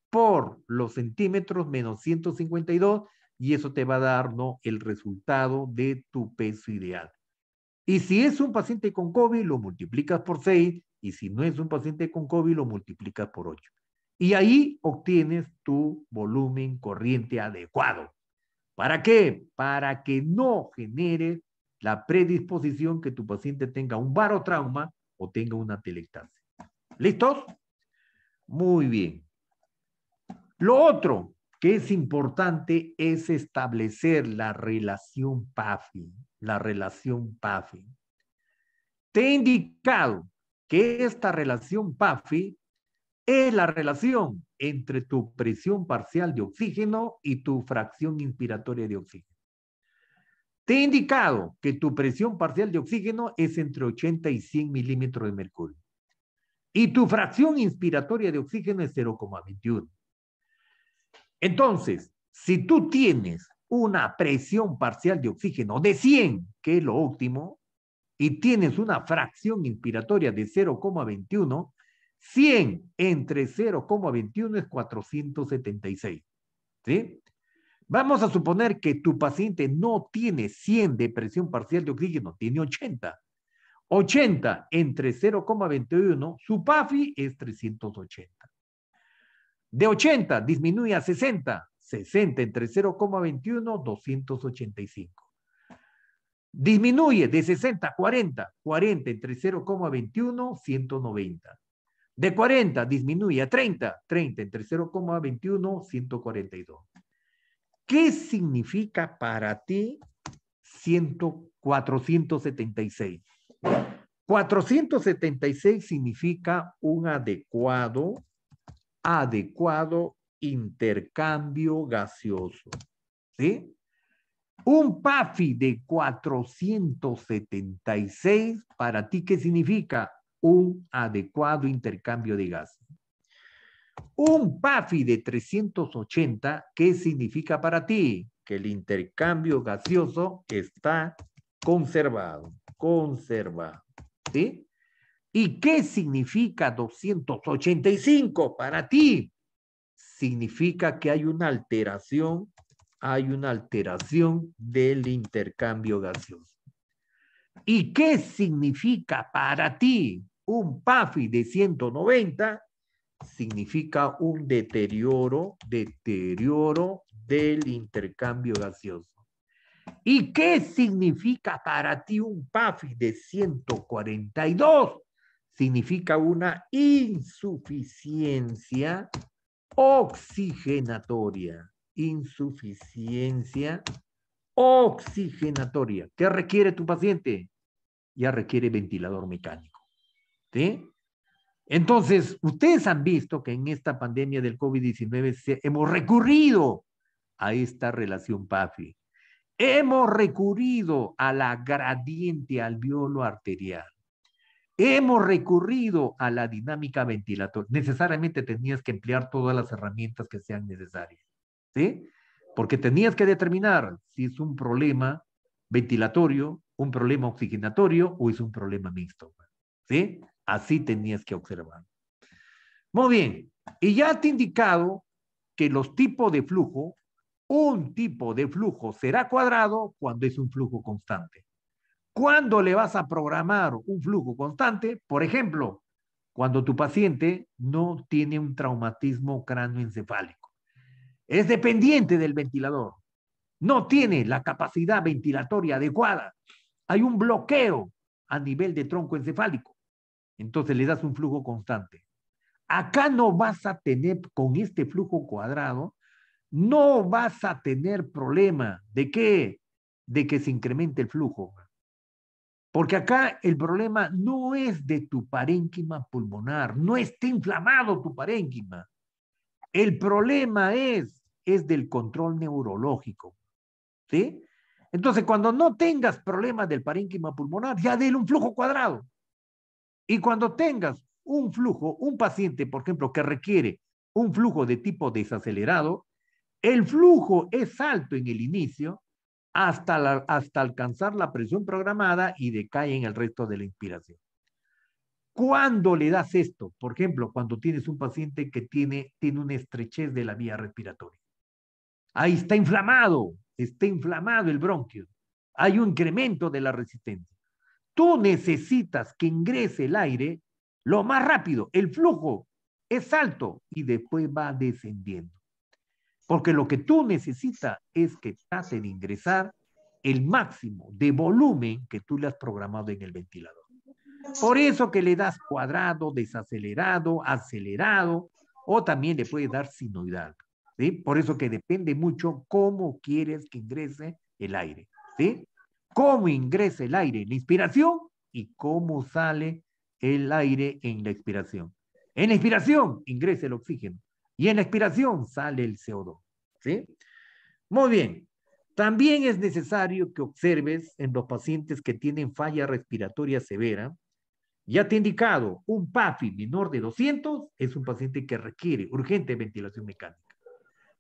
por los centímetros menos 152 y eso te va a dar, ¿no?, el resultado de tu peso ideal. Y si es un paciente con COVID, lo multiplicas por 6, y si no es un paciente con COVID, lo multiplicas por 8. Y ahí obtienes tu volumen corriente adecuado. ¿Para qué? Para que no genere la predisposición que tu paciente tenga un barotrauma o tenga una atelectasia. ¿Listos? Muy bien. Lo otro que es importante es establecer la relación PAFI. La relación PAFI. Te he indicado que esta relación PAFI es la relación entre tu presión parcial de oxígeno y tu fracción inspiratoria de oxígeno. Te he indicado que tu presión parcial de oxígeno es entre 80 y 100 milímetros de mercurio. Y tu fracción inspiratoria de oxígeno es 0,21. Entonces, si tú tienes una presión parcial de oxígeno de 100, que es lo óptimo, y tienes una fracción inspiratoria de 0,21, 100 entre 0,21 es 476. ¿Sí? Vamos a suponer que tu paciente no tiene 100 de presión parcial de oxígeno, tiene 80. 80 entre 0,21, su PAFI es 380. De 80 disminuye a 60. 60 entre 0,21, 285. Disminuye de 60 a 40. 40 entre 0,21, 190. De 40 disminuye a 30. 30 entre 0,21, 142. ¿Qué significa para ti 476? 476 significa un adecuado intercambio gaseoso. ¿Sí? Un PAFI de 476, ¿para ti qué significa? Un adecuado intercambio de gases. Un PAFI de 380, ¿qué significa para ti? Que el intercambio gaseoso está conservado. ¿Sí? ¿Y qué significa 285 para ti? Significa que hay una alteración del intercambio gaseoso. ¿Y qué significa para ti un PAFI de 190? Significa un deterioro del intercambio gaseoso. ¿Y qué significa para ti un PAFI de 142? Significa una insuficiencia oxigenatoria. Insuficiencia oxigenatoria. ¿Qué requiere tu paciente? Ya requiere ventilador mecánico. ¿Sí? Entonces, ustedes han visto que en esta pandemia del COVID-19 hemos recurrido a esta relación PAFI. Hemos recurrido a la gradiente alveolo arterial. Hemos recurrido a la dinámica ventilatoria. Necesariamente tenías que emplear todas las herramientas que sean necesarias. ¿Sí? Porque tenías que determinar si es un problema ventilatorio, un problema oxigenatorio o es un problema mixto. ¿Sí? Así tenías que observar. Muy bien. Y ya te he indicado que los tipos de flujo, un tipo de flujo será cuadrado cuando es un flujo constante. ¿Cuándo le vas a programar un flujo constante? Por ejemplo, cuando tu paciente no tiene un traumatismo cráneoencefálico. Es dependiente del ventilador. No tiene la capacidad ventilatoria adecuada. Hay un bloqueo a nivel de tronco encefálico. Entonces le das un flujo constante. Acá no vas a tener, con este flujo cuadrado, no vas a tener problema. ¿De qué? De que se incremente el flujo. Porque acá el problema no es de tu parénquima pulmonar, no está inflamado tu parénquima. El problema es del control neurológico. ¿Sí? Entonces, cuando no tengas problemas del parénquima pulmonar, ya déle un flujo cuadrado. Y cuando tengas un flujo, un paciente, por ejemplo, que requiere un flujo de tipo desacelerado, el flujo es alto en el inicio hasta alcanzar la presión programada y decae en el resto de la inspiración. ¿Cuándo le das esto? Por ejemplo, cuando tienes un paciente que tiene una estrechez de la vía respiratoria. Ahí está inflamado el bronquio. Hay un incremento de la resistencia. Tú necesitas que ingrese el aire lo más rápido. El flujo es alto y después va descendiendo. Porque lo que tú necesitas es que trate de ingresar el máximo de volumen que tú le has programado en el ventilador. Por eso que le das cuadrado, desacelerado, acelerado, o también le puedes dar sinoidal. ¿Sí? Por eso que depende mucho cómo quieres que ingrese el aire. ¿Sí? Cómo ingresa el aire en la inspiración y cómo sale el aire en la expiración. En la inspiración ingresa el oxígeno y en la expiración sale el CO2. ¿Sí? Muy bien. También es necesario que observes en los pacientes que tienen falla respiratoria severa. Ya te he indicado, un PAFI menor de 200 es un paciente que requiere urgente ventilación mecánica.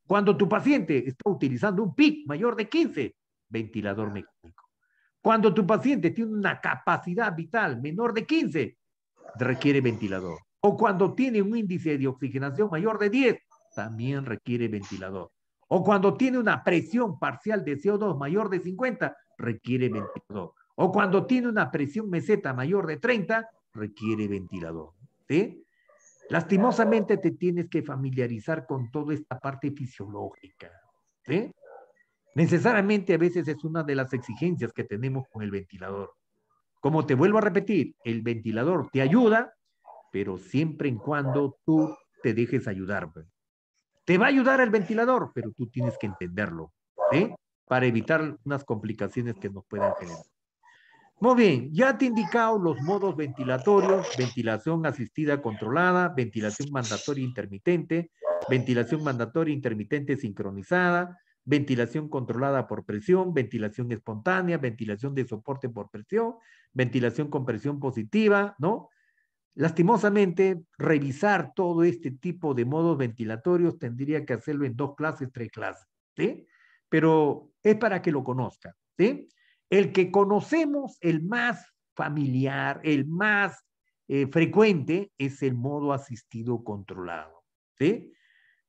Cuando tu paciente está utilizando un PIC mayor de 15, ventilador mecánico. Cuando tu paciente tiene una capacidad vital menor de 15, requiere ventilador. O cuando tiene un índice de oxigenación mayor de 10, también requiere ventilador. O cuando tiene una presión parcial de CO2 mayor de 50, requiere ventilador. O cuando tiene una presión meseta mayor de 30, requiere ventilador. ¿Sí? Lastimosamente te tienes que familiarizar con toda esta parte fisiológica. ¿Sí? Necesariamente a veces es una de las exigencias que tenemos con el ventilador. Como te vuelvo a repetir, el ventilador te ayuda, pero siempre en cuando tú te dejes ayudar. Pues. Te va a ayudar el ventilador, pero tú tienes que entenderlo, ¿sí? Para evitar unas complicaciones que nos puedan generar. Muy bien, ya te he indicado los modos ventilatorios, ventilación asistida controlada, ventilación mandatoria intermitente, ventilación mandatoria intermitente sincronizada, ventilación controlada por presión, ventilación espontánea, ventilación de soporte por presión, ventilación con presión positiva, ¿no? Lastimosamente, revisar todo este tipo de modos ventilatorios tendría que hacerlo en 2 clases, 3 clases, ¿sí? Pero es para que lo conozcan, ¿sí? El que conocemos, el más familiar, el más frecuente, es el modo asistido controlado, ¿sí?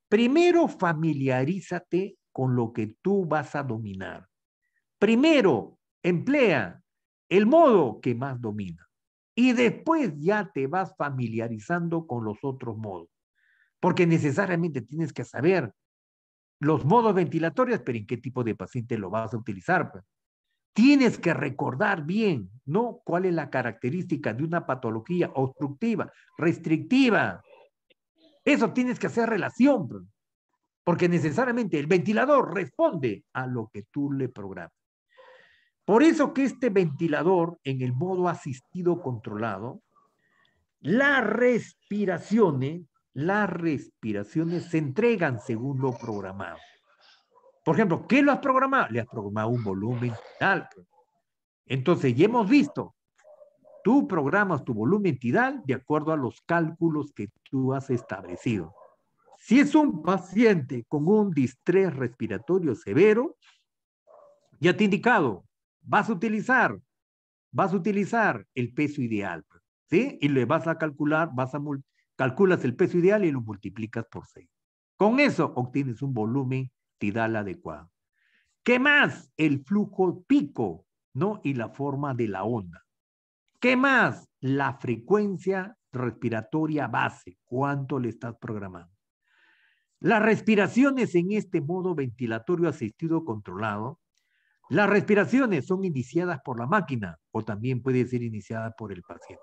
Primero, familiarízate con lo que tú vas a dominar. Primero, emplea el modo que más domina. Y después ya te vas familiarizando con los otros modos. Porque necesariamente tienes que saber los modos ventilatorios, pero en qué tipo de paciente lo vas a utilizar. Pues. Tienes que recordar bien, ¿no? ¿Cuál es la característica de una patología obstructiva, restrictiva? Eso tienes que hacer relación, pues, porque necesariamente el ventilador responde a lo que tú le programas. Por eso que este ventilador, en el modo asistido controlado, las respiraciones se entregan según lo programado. Por ejemplo, ¿qué lo has programado? Le has programado un volumen tidal. Entonces, ya hemos visto, tú programas tu volumen tidal de acuerdo a los cálculos que tú has establecido. Si es un paciente con un distrés respiratorio severo, ya te he indicado, vas a utilizar el peso ideal, ¿sí? Y le vas a calcular, calculas el peso ideal y lo multiplicas por 6. Con eso obtienes un volumen tidal adecuado. ¿Qué más? El flujo pico, ¿no? Y la forma de la onda. ¿Qué más? La frecuencia respiratoria base. ¿Cuánto le estás programando? Las respiraciones en este modo ventilatorio asistido controlado. Las respiraciones son iniciadas por la máquina o también puede ser iniciada por el paciente.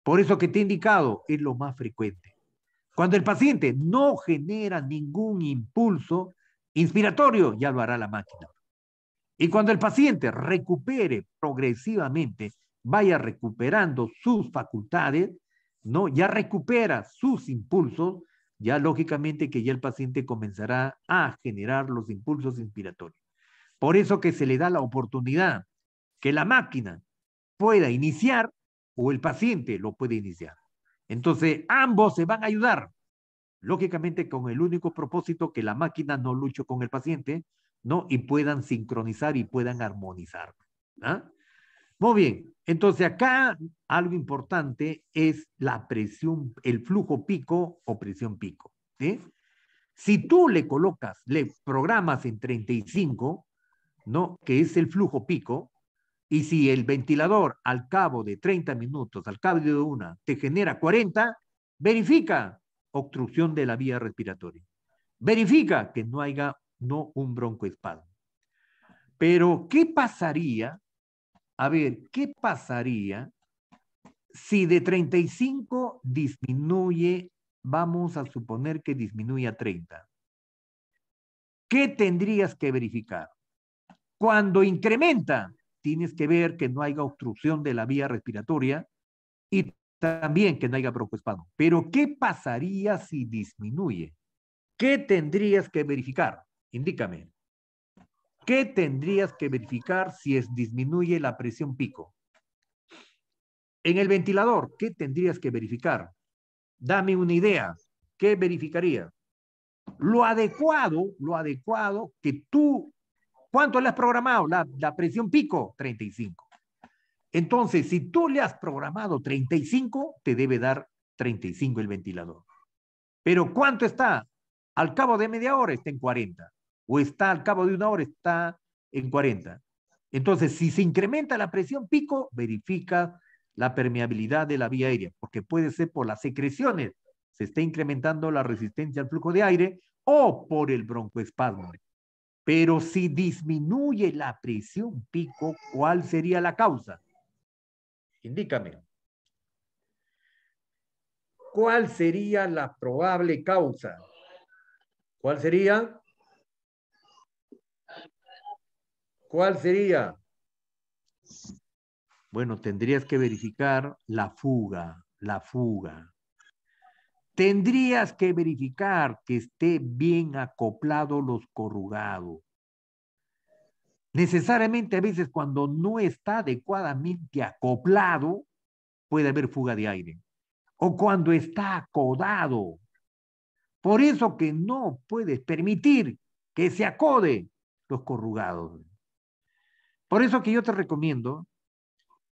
Por eso que te he indicado es lo más frecuente. Cuando el paciente no genera ningún impulso inspiratorio, ya lo hará la máquina. Y cuando el paciente recupere progresivamente, vaya recuperando sus facultades, ¿no? Ya recupera sus impulsos, ya lógicamente que ya el paciente comenzará a generar los impulsos inspiratorios. Por eso que se le da la oportunidad que la máquina pueda iniciar o el paciente lo puede iniciar. Entonces, ambos se van a ayudar, lógicamente con el único propósito que la máquina no luche con el paciente, ¿no? Y puedan sincronizar y puedan armonizar. ¿Ah? Muy bien. Entonces acá algo importante es la presión, el flujo pico o presión pico. ¿Sí? Si tú le colocas, le programas en 35, ¿no? Que es el flujo pico, y si el ventilador al cabo de 30 minutos, al cabo de una, te genera 40, verifica obstrucción de la vía respiratoria. Verifica que no haya un broncoespasmo. Pero, ¿qué pasaría? A ver, ¿qué pasaría si de 35 disminuye, vamos a suponer que disminuye a 30? ¿Qué tendrías que verificar? Cuando incrementa, tienes que ver que no haya obstrucción de la vía respiratoria y también que no haya broncoespasmo. Pero, ¿qué pasaría si disminuye? ¿Qué tendrías que verificar? Indícame. ¿Qué tendrías que verificar si disminuye la presión pico? En el ventilador, ¿qué tendrías que verificar? Dame una idea. ¿Qué verificarías? Lo adecuado que tú, ¿cuánto le has programado? La presión pico, 35. Entonces, si tú le has programado 35, te debe dar 35 el ventilador. Pero ¿cuánto está? Al cabo de media hora está en 40. O está al cabo de una hora está en 40. Entonces, si se incrementa la presión pico, verifica la permeabilidad de la vía aérea, porque puede ser por las secreciones, se está incrementando la resistencia al flujo de aire o por el broncoespasmo. Pero si disminuye la presión pico, ¿cuál sería la causa? Indícame. ¿Cuál sería la probable causa? ¿Cuál sería? ¿Cuál sería? Bueno, tendrías que verificar la fuga. Tendrías que verificar que esté bien acoplado los corrugados. Necesariamente a veces cuando no está adecuadamente acoplado, puede haber fuga de aire. O cuando está acodado. Por eso que no puedes permitir que se acode los corrugados. Por eso que yo te recomiendo,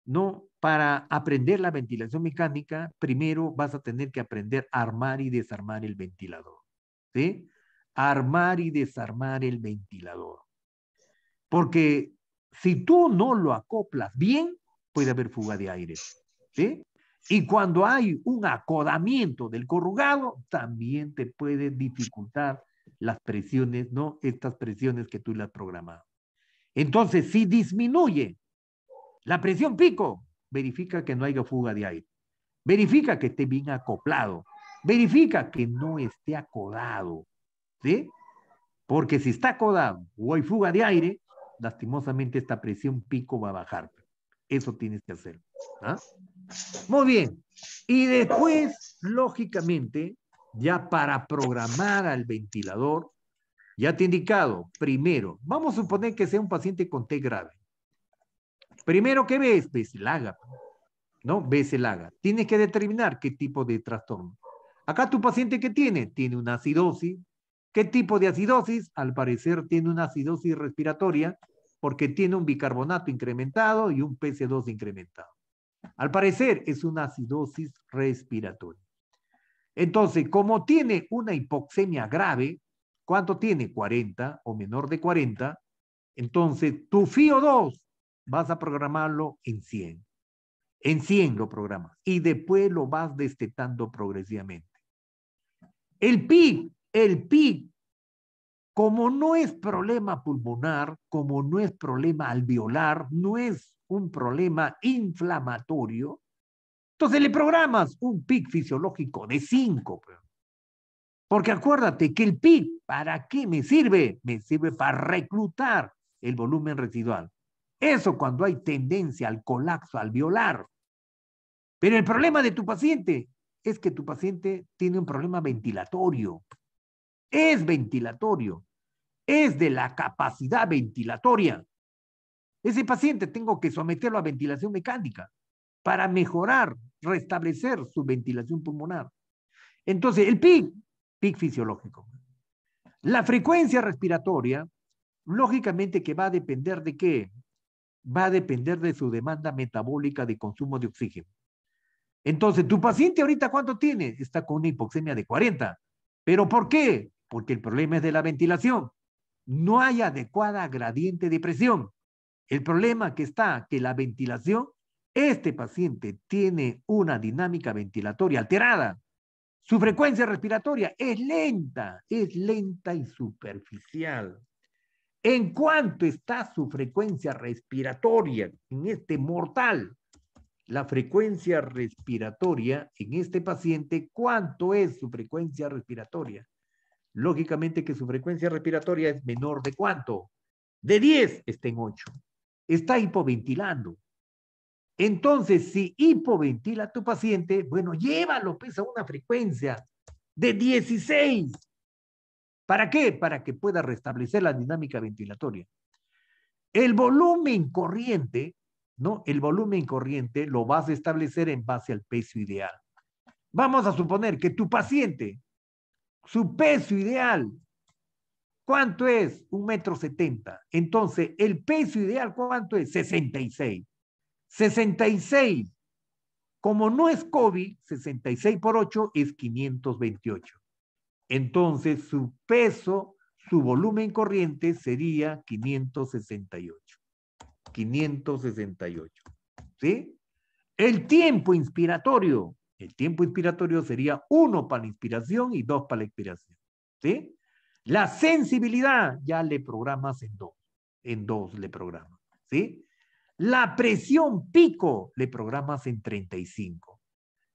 ¿no? Para aprender la ventilación mecánica, primero vas a tener que aprender a armar y desarmar el ventilador. ¿Sí? Armar y desarmar el ventilador. Porque si tú no lo acoplas bien, puede haber fuga de aire. ¿Sí? Y cuando hay un acodamiento del corrugado, también te puede dificultar las presiones, ¿no? Estas presiones que tú le has programado. Entonces, si disminuye la presión pico, verifica que no haya fuga de aire. Verifica que esté bien acoplado. Verifica que no esté acodado. ¿Sí? Porque si está acodado o hay fuga de aire, lastimosamente esta presión pico va a bajar. Eso tienes que hacer. ¿Ah? Muy bien. Y después, lógicamente, ya para programar al ventilador, ya te he indicado, primero, vamos a suponer que sea un paciente con T grave. Primero, ¿qué ves? Ves el AGA, ¿no? Ves el AGA. Tienes que determinar qué tipo de trastorno. Acá tu paciente, ¿qué tiene? Tiene una acidosis. ¿Qué tipo de acidosis? Al parecer tiene una acidosis respiratoria porque tiene un bicarbonato incrementado y un PC2 incrementado. Al parecer es una acidosis respiratoria. Entonces, como tiene una hipoxemia grave, ¿cuánto tiene? 40 o menor de 40. Entonces, tu FiO2 vas a programarlo en 100. En 100 lo programas y después lo vas destetando progresivamente. El PIC, como no es problema pulmonar, como no es problema alveolar, no es un problema inflamatorio, entonces le programas un PIC fisiológico de 5. Porque acuérdate que el PIC, ¿para qué me sirve? Me sirve para reclutar el volumen residual. Eso cuando hay tendencia al colapso alveolar. Pero el problema de tu paciente es que tu paciente tiene un problema ventilatorio. Es ventilatorio. Es de la capacidad ventilatoria. Ese paciente tengo que someterlo a ventilación mecánica para mejorar, restablecer su ventilación pulmonar. Entonces, el PIC fisiológico. La frecuencia respiratoria, lógicamente que va a depender de qué? va a depender de su demanda metabólica de consumo de oxígeno. Entonces, tu paciente ahorita, ¿cuánto tiene? Está con una hipoxemia de 40. ¿Pero por qué? Porque el problema es de la ventilación. No hay adecuada gradiente de presión. El problema que está que la ventilación, este paciente tiene una dinámica ventilatoria alterada. Su frecuencia respiratoria es lenta y superficial. ¿En cuánto está su frecuencia respiratoria en este mortal? La frecuencia respiratoria en este paciente, ¿cuánto es su frecuencia respiratoria? Lógicamente que su frecuencia respiratoria es menor de ¿cuánto? De 10, está en 8. Está hipoventilando. Entonces, si hipoventila tu paciente, bueno, llévalo pues a una frecuencia de 16. ¿Para qué? Para que pueda restablecer la dinámica ventilatoria. El volumen corriente, ¿no? El volumen corriente lo vas a establecer en base al peso ideal. Vamos a suponer que tu paciente, su peso ideal, ¿cuánto es? 1,70 m. Entonces, el peso ideal, ¿cuánto es? 66. 66. Como no es COVID, 66 por 8 es 528. Entonces, su peso, su volumen corriente sería 568. 568. ¿Sí? El tiempo inspiratorio sería 1 para la inspiración y 2 para la expiración. ¿Sí? La sensibilidad ya le programas en 2. En 2 le programas. ¿Sí? La presión pico le programas en 35.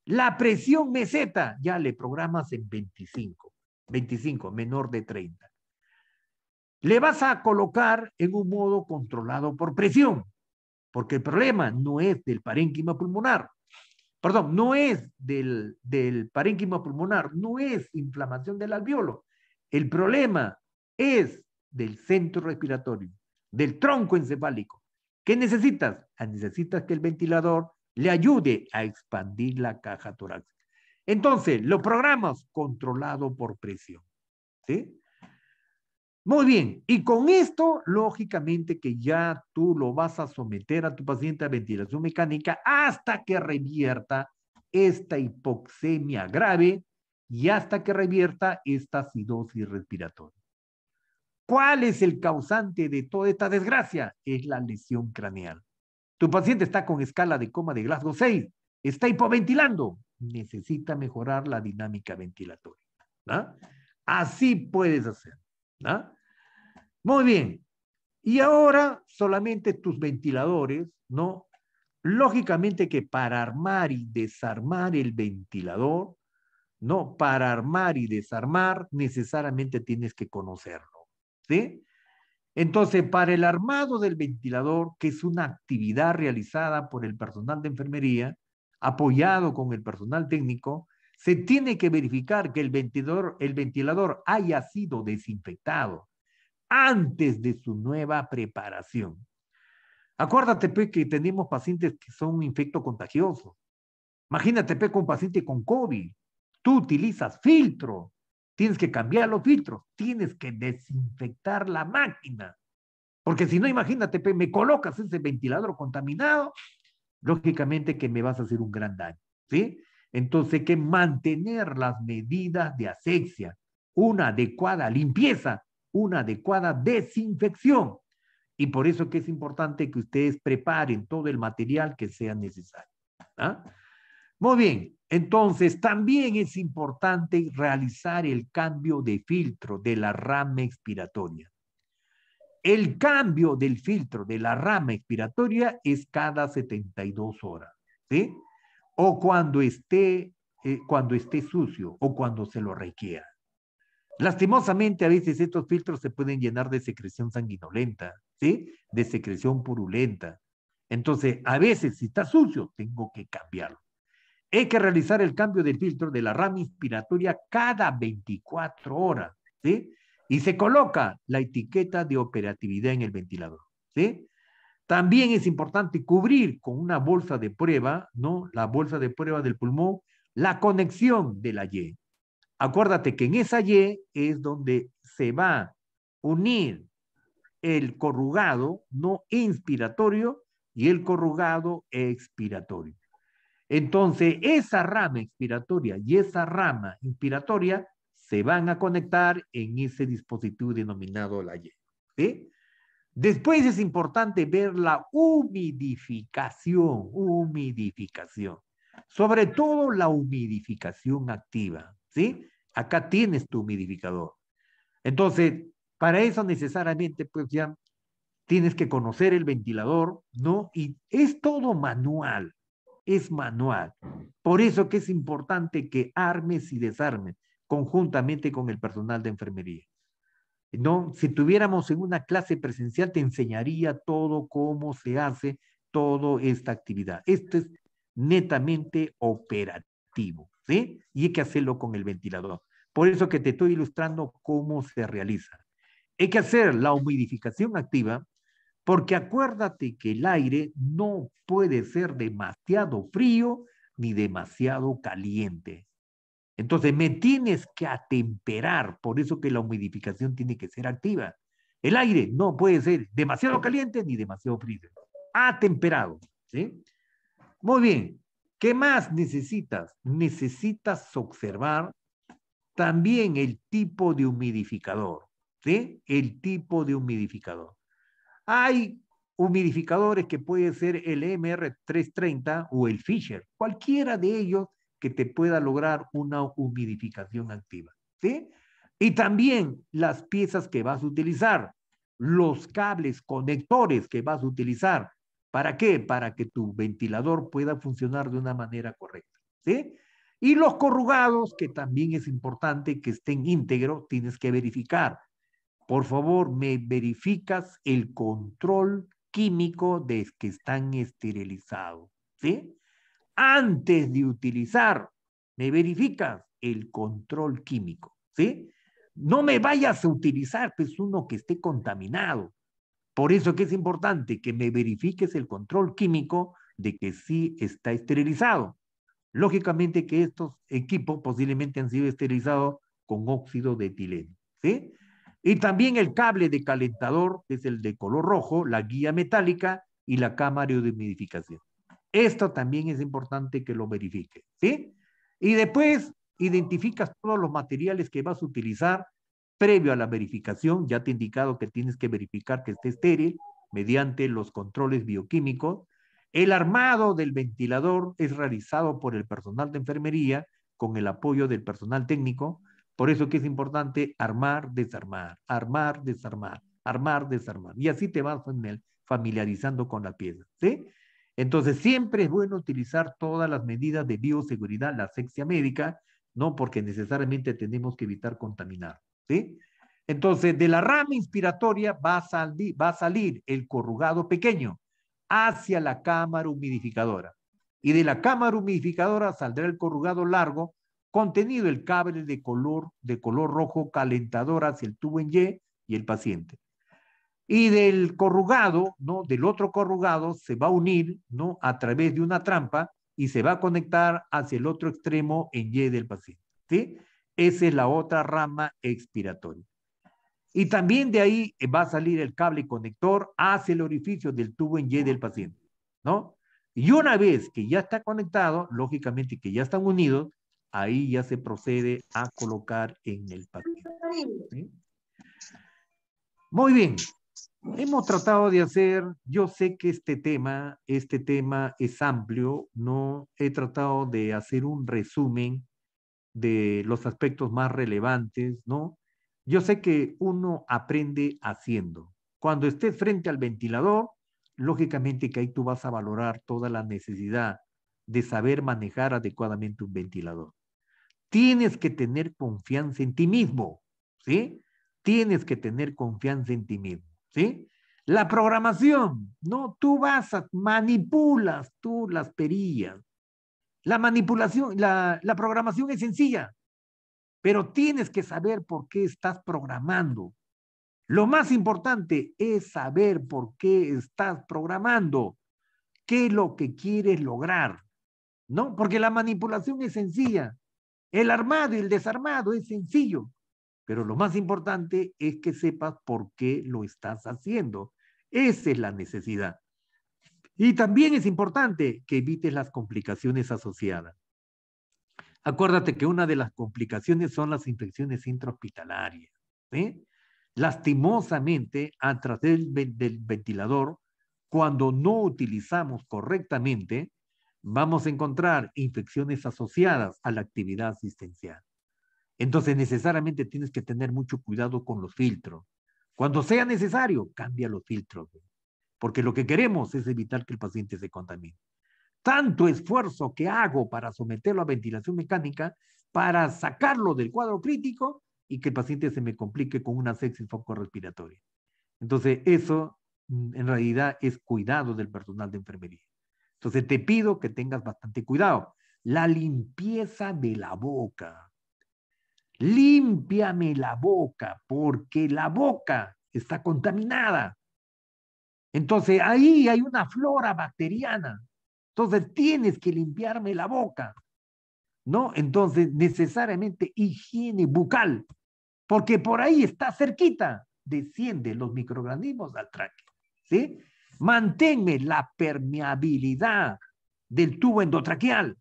La presión meseta ya le programas en 25. 25, menor de 30. Le vas a colocar en un modo controlado por presión, porque el problema no es del parénquima pulmonar. Perdón, no es del parénquima pulmonar, no es inflamación del alveolo. El problema es del centro respiratorio, del tronco encefálico. ¿Qué necesitas? Necesitas que el ventilador le ayude a expandir la caja torácica. Entonces, lo programas controlado por presión. ¿Sí? Muy bien, y con esto, lógicamente que ya tú lo vas a someter a tu paciente a ventilación mecánica hasta que revierta esta hipoxemia grave y hasta que revierta esta acidosis respiratoria. ¿Cuál es el causante de toda esta desgracia? Es la lesión craneal. Tu paciente está con escala de coma de Glasgow 6, está hipoventilando, necesita mejorar la dinámica ventilatoria. ¿No? Así puedes hacer. ¿No? Muy bien. Y ahora solamente tus ventiladores, ¿no? Lógicamente que para armar y desarmar el ventilador, ¿no? Para armar y desarmar necesariamente tienes que conocerlo, ¿sí? Entonces, para el armado del ventilador, que es una actividad realizada por el personal de enfermería, apoyado con el personal técnico, se tiene que verificar que el ventilador haya sido desinfectado antes de su nueva preparación. Acuérdate, pues, que tenemos pacientes que son infectocontagiosos. Imagínate, pues, con un paciente con COVID. Tú utilizas filtro. Tienes que cambiar los filtros. Tienes que desinfectar la máquina. Porque si no, imagínate, pues, me colocas ese ventilador contaminado, lógicamente que me vas a hacer un gran daño. ¿Sí? Entonces hay que mantener las medidas de asepsia, una adecuada limpieza, una adecuada desinfección. Y por eso que es importante que ustedes preparen todo el material que sea necesario. ¿Ah? Muy bien, entonces también es importante realizar el cambio de filtro de la rama expiratoria. El cambio del filtro de la rama expiratoria es cada 72 horas, ¿sí? O cuando esté sucio o cuando se lo requiera. Lastimosamente, a veces estos filtros se pueden llenar de secreción sanguinolenta, ¿sí? De secreción purulenta. Entonces, a veces, si está sucio, tengo que cambiarlo. Hay que realizar el cambio del filtro de la rama inspiratoria cada 24 horas, ¿sí? Y se coloca la etiqueta de operatividad en el ventilador, ¿sí? También es importante cubrir con una bolsa de prueba, ¿no? La bolsa de prueba del pulmón, la conexión de la Y. Acuérdate que en esa Y es donde se va a unir el corrugado no inspiratorio y el corrugado expiratorio. Entonces, esa rama expiratoria y esa rama inspiratoria se van a conectar en ese dispositivo denominado la Y. ¿Sí? Después es importante ver la humidificación, sobre todo la humidificación activa, ¿sí? Acá tienes tu humidificador. Entonces, para eso necesariamente, pues ya tienes que conocer el ventilador, ¿no? Y es todo manual, es manual. Por eso que es importante que armes y desarmes conjuntamente con el personal de enfermería. ¿No? Si tuviéramos en una clase presencial, te enseñaría todo cómo se hace toda esta actividad. Esto es netamente operativo, ¿sí? Y hay que hacerlo con el ventilador. Por eso que te estoy ilustrando cómo se realiza. Hay que hacer la humidificación activa, porque acuérdate que el aire no puede ser demasiado frío ni demasiado caliente. Entonces me tienes que atemperar, por eso que la humidificación tiene que ser activa. El aire no puede ser demasiado caliente ni demasiado frío. Atemperado, ¿sí? Muy bien. ¿Qué más necesitas? Necesitas observar también el tipo de humidificador, ¿sí? El tipo de humidificador. Hay humidificadores que puede ser el MR330 o el Fisher, cualquiera de ellos que te pueda lograr una humidificación activa, ¿sí? Y también las piezas que vas a utilizar, los cables conectores que vas a utilizar. ¿Para qué? Para que tu ventilador pueda funcionar de una manera correcta, ¿sí? Y los corrugados, que también es importante que estén íntegros, tienes que verificar. Por favor, me verificas el control químico de que están esterilizados, ¿sí? Antes de utilizar, me verificas el control químico, ¿sí? No me vayas a utilizar, pues, uno que esté contaminado. Por eso que es importante que me verifiques el control químico de que sí está esterilizado. Lógicamente que estos equipos posiblemente han sido esterilizados con óxido de etileno, ¿sí? Y también el cable de calentador, que es el de color rojo, la guía metálica y la cámara de humidificación. Esto también es importante que lo verifique, ¿sí? Y después identificas todos los materiales que vas a utilizar previo a la verificación. Ya te he indicado que tienes que verificar que esté estéril mediante los controles bioquímicos. El armado del ventilador es realizado por el personal de enfermería con el apoyo del personal técnico. Por eso que es importante armar, desarmar, armar, desarmar, armar, desarmar. Y así te vas familiarizando con la pieza, ¿sí? Entonces, siempre es bueno utilizar todas las medidas de bioseguridad, la asepsia médica, ¿no? Porque necesariamente tenemos que evitar contaminar, ¿sí? Entonces, de la rama inspiratoria va a salir el corrugado pequeño hacia la cámara humidificadora. Y de la cámara humidificadora saldrá el corrugado largo, contenido el cable de color rojo calentador hacia el tubo en y el paciente. Y del corrugado, ¿no? Del otro corrugado se va a unir, ¿no? A través de una trampa y se va a conectar hacia el otro extremo en Y del paciente, ¿sí? Esa es la otra rama expiratoria. Y también de ahí va a salir el cable conector hacia el orificio del tubo en Y del paciente, ¿no? Y una vez que ya está conectado, lógicamente que ya están unidos, ahí ya se procede a colocar en el paciente, ¿sí? Muy bien. Hemos tratado de hacer, yo sé que este tema es amplio, no he tratado de hacer un resumen de los aspectos más relevantes, ¿no? Yo sé que uno aprende haciendo. Cuando estés frente al ventilador, lógicamente que ahí tú vas a valorar toda la necesidad de saber manejar adecuadamente un ventilador. Tienes que tener confianza en ti mismo, ¿sí? Tienes que tener confianza en ti mismo, ¿sí? La programación, ¿no? Tú manipulas tú las perillas. La manipulación, la programación es sencilla, pero tienes que saber por qué estás programando. Lo más importante es saber por qué estás programando, qué es lo que quieres lograr, ¿no? Porque la manipulación es sencilla. El armado y el desarmado es sencillo. Pero lo más importante es que sepas por qué lo estás haciendo. Esa es la necesidad. Y también es importante que evites las complicaciones asociadas. Acuérdate que una de las complicaciones son las infecciones intrahospitalarias, ¿sí? Lastimosamente, a través del ventilador, cuando no utilizamos correctamente, vamos a encontrar infecciones asociadas a la actividad asistencial. Entonces, necesariamente tienes que tener mucho cuidado con los filtros. Cuando sea necesario, cambia los filtros, porque lo que queremos es evitar que el paciente se contamine. Tanto esfuerzo que hago para someterlo a ventilación mecánica, para sacarlo del cuadro crítico y que el paciente se me complique con una sepsis focorrespiratoria. Entonces, eso en realidad es cuidado del personal de enfermería. Entonces, te pido que tengas bastante cuidado. La limpieza de la boca. Límpiame la boca, porque la boca está contaminada. Entonces, ahí hay una flora bacteriana. Entonces, tienes que limpiarme la boca, ¿no? Entonces, necesariamente higiene bucal, porque por ahí está cerquita, descienden los microorganismos al tráqueo, ¿sí? Manténme la permeabilidad del tubo endotraqueal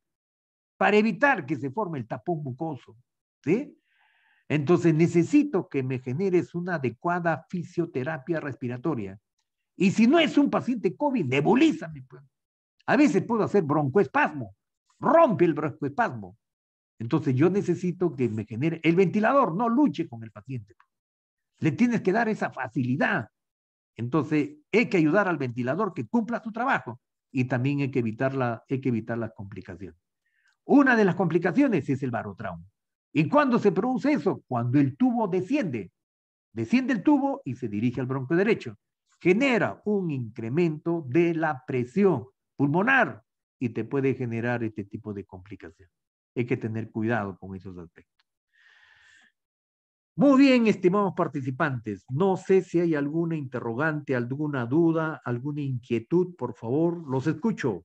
para evitar que se forme el tapón mucoso, ¿sí? Entonces, necesito que me generes una adecuada fisioterapia respiratoria. Y si no es un paciente COVID, nebulízame, pues. A veces puedo hacer broncoespasmo, rompe el broncoespasmo. Entonces yo necesito que me genere, el ventilador no luche con el paciente. Le tienes que dar esa facilidad. Entonces hay que ayudar al ventilador que cumpla su trabajo y también hay que evitar las complicaciones. Una de las complicaciones es el barotrauma. ¿Y cuándo se produce eso? Cuando el tubo desciende. Desciende el tubo y se dirige al bronco derecho. Genera un incremento de la presión pulmonar y te puede generar este tipo de complicación. Hay que tener cuidado con esos aspectos. Muy bien, estimados participantes. No sé si hay alguna interrogante, alguna duda, alguna inquietud, por favor, los escucho.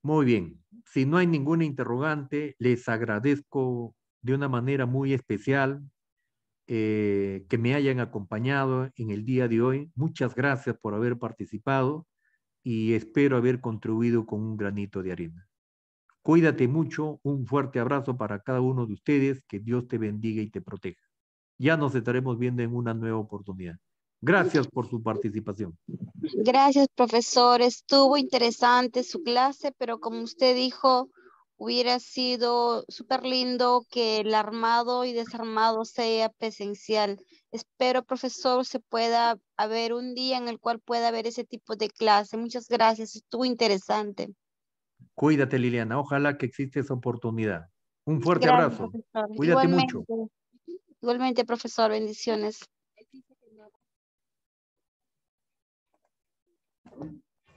Muy bien. Si no hay ninguna interrogante, les agradezco de una manera muy especial que me hayan acompañado en el día de hoy. Muchas gracias por haber participado y espero haber contribuido con un granito de arena. Cuídate mucho, un fuerte abrazo para cada uno de ustedes, que Dios te bendiga y te proteja. Ya nos estaremos viendo en una nueva oportunidad. Gracias por su participación. Gracias, profesor. Estuvo interesante su clase, pero como usted dijo, hubiera sido súper lindo que el armado y desarmado sea presencial. Espero, profesor, se pueda haber un día en el cual pueda haber ese tipo de clase. Muchas gracias. Estuvo interesante. Cuídate, Liliana. Ojalá que exista esa oportunidad. Un fuerte Gracias, abrazo. profesor. Cuídate mucho. Igualmente, igualmente, profesor. Bendiciones.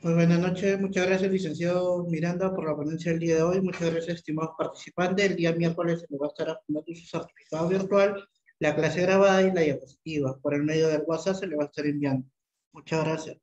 Muy buenas noches, muchas gracias, licenciado Miranda, por la ponencia del día de hoy. Muchas gracias, estimados participantes. El día miércoles se les va a estar apuntando su certificado virtual, la clase grabada y la diapositiva. Por el medio del WhatsApp se le va a estar enviando. Muchas gracias.